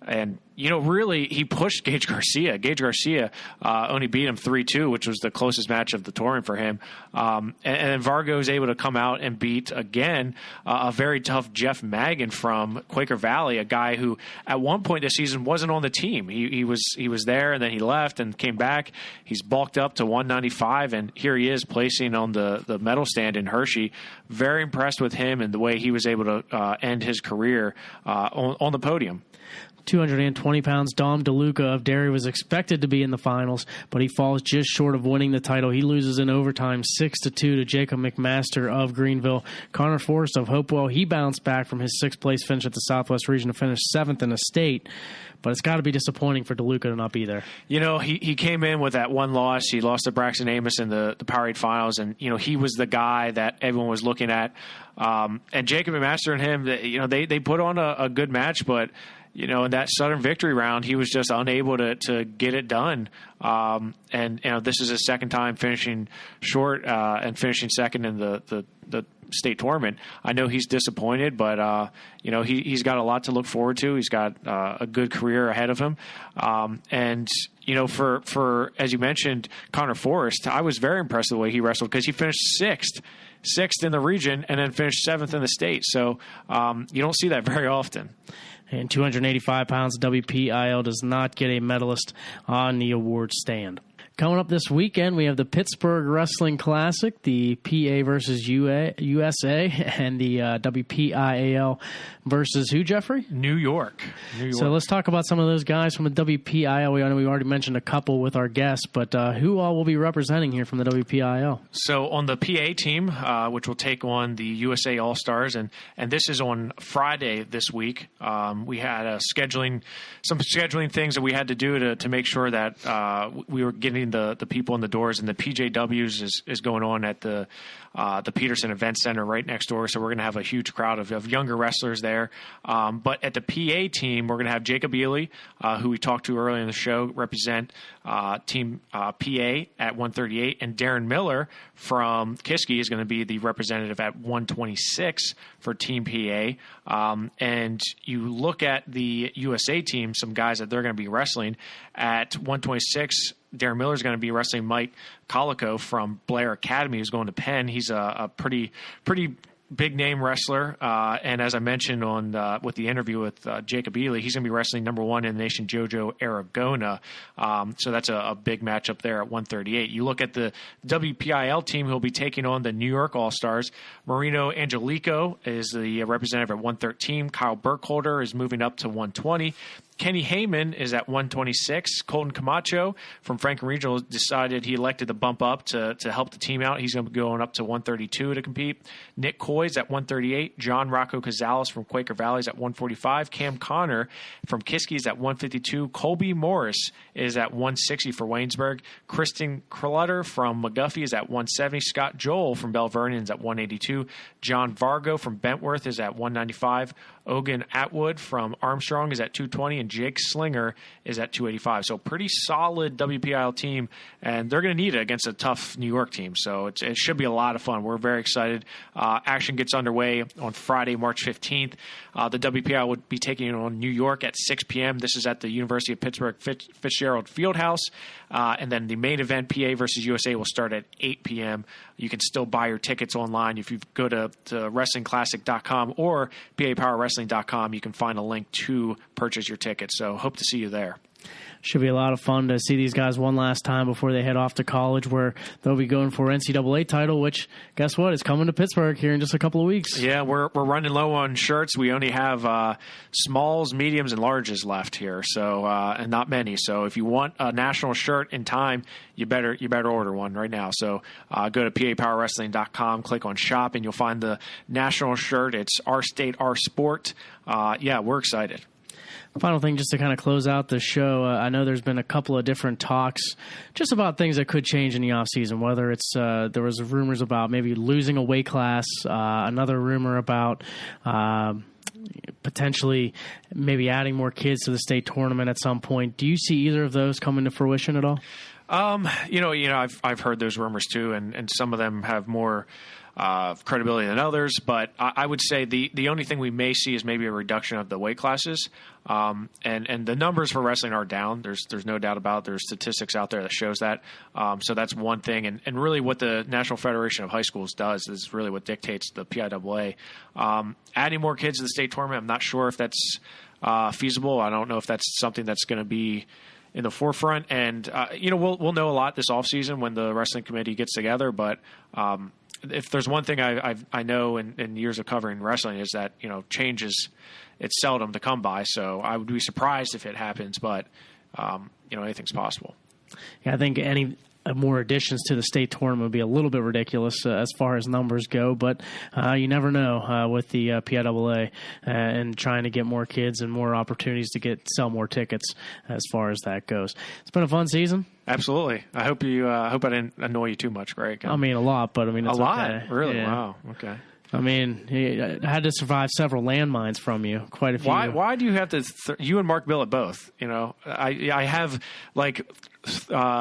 And, really, he pushed Gage Garcia. Gage Garcia only beat him 3-2, which was the closest match of the tournament for him. And then Vargo was able to come out and beat, again, a very tough Jeff Magan from Quaker Valley, a guy who at one point this season wasn't on the team. He was there, and then he left and came back. He's bulked up to 195, and here he is placing on the medal stand in Hershey. Very impressed with him and the way he was able to end his career on the podium. 220 pounds, Dom DeLuca of Derry was expected to be in the finals, but he falls just short of winning the title. He loses in overtime 6-2 to Jacob McMaster of Greenville. Connor Forrest of Hopewell, he bounced back from his sixth-place finish at the Southwest Region to finish seventh in the state. But it's got to be disappointing for DeLuca to not be there. You know, he came in with that one loss. He lost to Braxton Amos in the Powerade Finals, and, you know, he was the guy that everyone was looking at. And Jacob McMaster and him, you know, they put on a good match, but, you know, in that Southern Victory round, he was just unable to get it done. And, you know, this is his second time finishing short and finishing second in the state tournament. I know he's disappointed, but, you know, he's got a lot to look forward to. He's got a good career ahead of him. And, you know, for as you mentioned, Connor Forrest, I was very impressed with the way he wrestled because he finished sixth in the region and then finished seventh in the state. So you don't see that very often. And 285 pounds, WPIAL does not get a medalist on the award stand. Coming up this weekend, we have the Pittsburgh Wrestling Classic, the PA versus USA, and the WPIAL versus who, Jeffrey? New York. So let's talk about some of those guys from the WPIAL. I know we already mentioned a couple with our guests, but who all will be representing here from the WPIAL? So on the PA team, which will take on the USA All-Stars, and this is on Friday this week, we had some scheduling things that we had to do to make sure that we were getting the people in the doors, and the PJWs is going on at the Peterson Event Center right next door, so we're going to have a huge crowd of younger wrestlers there. But at the PA team, we're going to have Jacob Ely, who we talked to earlier in the show, represent Team PA at 138, and Darren Miller from Kiski is going to be the representative at 126 for Team PA. And you look at the USA team, some guys that they're going to be wrestling at 126. Darren Miller is going to be wrestling Mike Colico from Blair Academy, who's going to Penn. He's a pretty big name wrestler, and as I mentioned with the interview with Jacob Ely, he's going to be wrestling number one in the nation, Jojo Aragona. So that's a big matchup there at 138. You look at the WPIL team, who'll be taking on the New York All-Stars. Marino Angelico is the representative at 113. Kyle Burkholder is moving up to 120. Kenny Heyman is at 126. Colton Camacho from Franklin Regional decided he elected to bump up to help the team out. He's going to be going up to 132 to compete. Nick Coy's at 138. John Rocco Cazales from Quaker Valley is at 145. Cam Connor from Kiski is at 152. Colby Morris is at 160 for Waynesburg. Kristen Clutter from McGuffey is at 170. Scott Joel from Bell Vernon is at 182. John Vargo from Bentworth is at 195. Ogan Atwood from Armstrong is at 220, and Jake Slinger is at 285. So pretty solid WPIL team, and they're going to need it against a tough New York team. So it should be a lot of fun. We're very excited. Action gets underway on Friday, March 15th. The WPIL would be taking it on New York at 6 p.m. This is at the University of Pittsburgh Fitzgerald Fieldhouse. And then the main event, PA versus USA, will start at 8 p.m. You can still buy your tickets online. If you go to WrestlingClassic.com or PAPowerWrestling.com, you can find a link to purchase your tickets. So hope to see you there. Should be a lot of fun to see these guys one last time before they head off to college, where they'll be going for NCAA title, which, guess what, is coming to Pittsburgh here in just a couple of weeks. Yeah, we're running low on shirts. We only have smalls, mediums, and larges left here, so and not many. So if you want a national shirt in time, you better order one right now. So go to PAPowerWrestling.com, click on shop, and you'll find the national shirt. It's Our State, Our Sport. Yeah, we're excited. Final thing, just to kind of close out the show, I know there's been a couple of different talks just about things that could change in the offseason, whether it's there was rumors about maybe losing a weight class, another rumor about potentially maybe adding more kids to the state tournament at some point. Do you see either of those coming to fruition at all? I've heard those rumors too, and some of them have more credibility than others, but I would say the only thing we may see is maybe a reduction of the weight classes, and the numbers for wrestling are down. There's no doubt about it. There's statistics out there that shows that. So that's one thing, and really what the National Federation of High Schools does is really what dictates the PIAA. Adding more kids to the state tournament, I'm not sure if that's feasible. I don't know if that's something that's going to be in the forefront, and we'll know a lot this offseason when the wrestling committee gets together, but if there's one thing I know in years of covering wrestling is that change is it's seldom to come by. So I would be surprised if it happens, but anything's possible. Yeah, I think any more additions to the state tournament would be a little bit ridiculous as far as numbers go, but you never know with the PIAA and trying to get more kids and more opportunities to sell more tickets as far as that goes. It's been a fun season. Absolutely. I hope I didn't annoy you too much, Greg. I mean, a lot, but I mean, it's a lot. Okay. Really? Yeah. Wow. Okay. I mean, I had to survive several landmines from you. Quite a few. Why do you have to? You and Mark Billett both. I have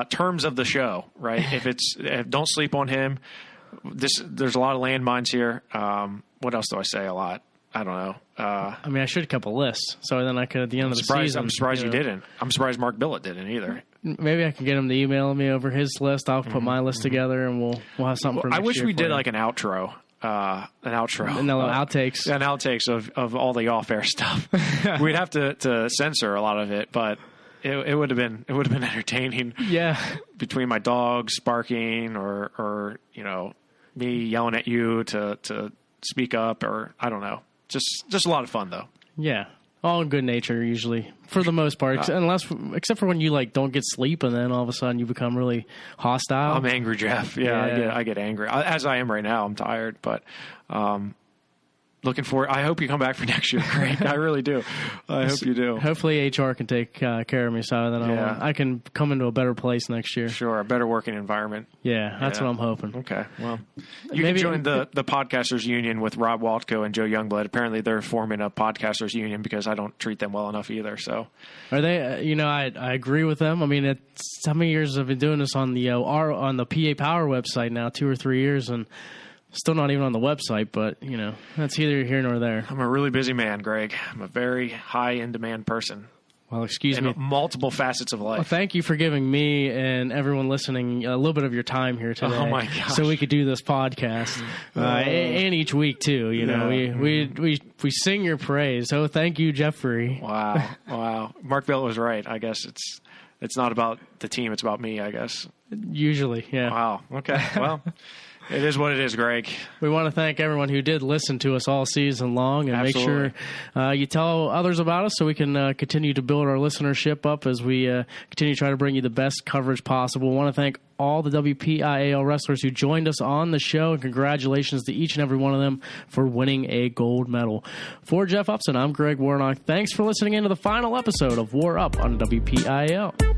terms of the show, right? if don't sleep on him. There's a lot of landmines here. What else do I say? A lot. I don't know. I mean, I should have kept a list, so then I could at the end of the season. I'm surprised you didn't. I'm surprised Mark Billett didn't either. Maybe I can get him to email me over his list. I'll put my list together, and we'll have something for next year. I wish we did like an outro. And outtakes. An outtakes of all the off-air stuff. We'd have to censor a lot of it, but it would have been entertaining. Yeah. Between my dogs barking or me yelling at you to speak up, or I don't know. Just a lot of fun though. Yeah. All in good nature usually, for the most part, except for when you don't get sleep and then all of a sudden you become really hostile. I'm angry, Jeff. Yeah. I get angry, as I am right now. I'm tired, but looking forward. I hope you come back for next year, Craig. I really do. I hope you do. Hopefully HR can take care of me so then I can come into a better place next year. Sure, a better working environment. Yeah, that's what I'm hoping. Okay, well, you can join the Podcasters Union with Rob Waltko and Joe Youngblood. Apparently, they're forming a Podcasters Union because I don't treat them well enough either. So, are they? I agree with them. I mean, it's how many years I've been doing this on the on the PA Power website now, 2 or 3 years, and still not even on the website, but, that's either here nor there. I'm a really busy man, Greg. I'm a very high-in-demand person. Well, excuse me. Multiple facets of life. Well, thank you for giving me and everyone listening a little bit of your time here today. Oh, my gosh. So we could do this podcast. And each week, too. We sing your praise. So thank you, Jeffrey. Wow. Mark Billett was right. I guess it's not about the team. It's about me, I guess. Usually, yeah. Wow. Okay. Well... It is what it is, Greg. We want to thank everyone who did listen to us all season long, and make sure you tell others about us so we can continue to build our listenership up as we continue to try to bring you the best coverage possible. We want to thank all the WPIAL wrestlers who joined us on the show, and congratulations to each and every one of them for winning a gold medal. For Jeff Upson, I'm Greg Warnock. Thanks for listening in to the final episode of War Up on WPIAL.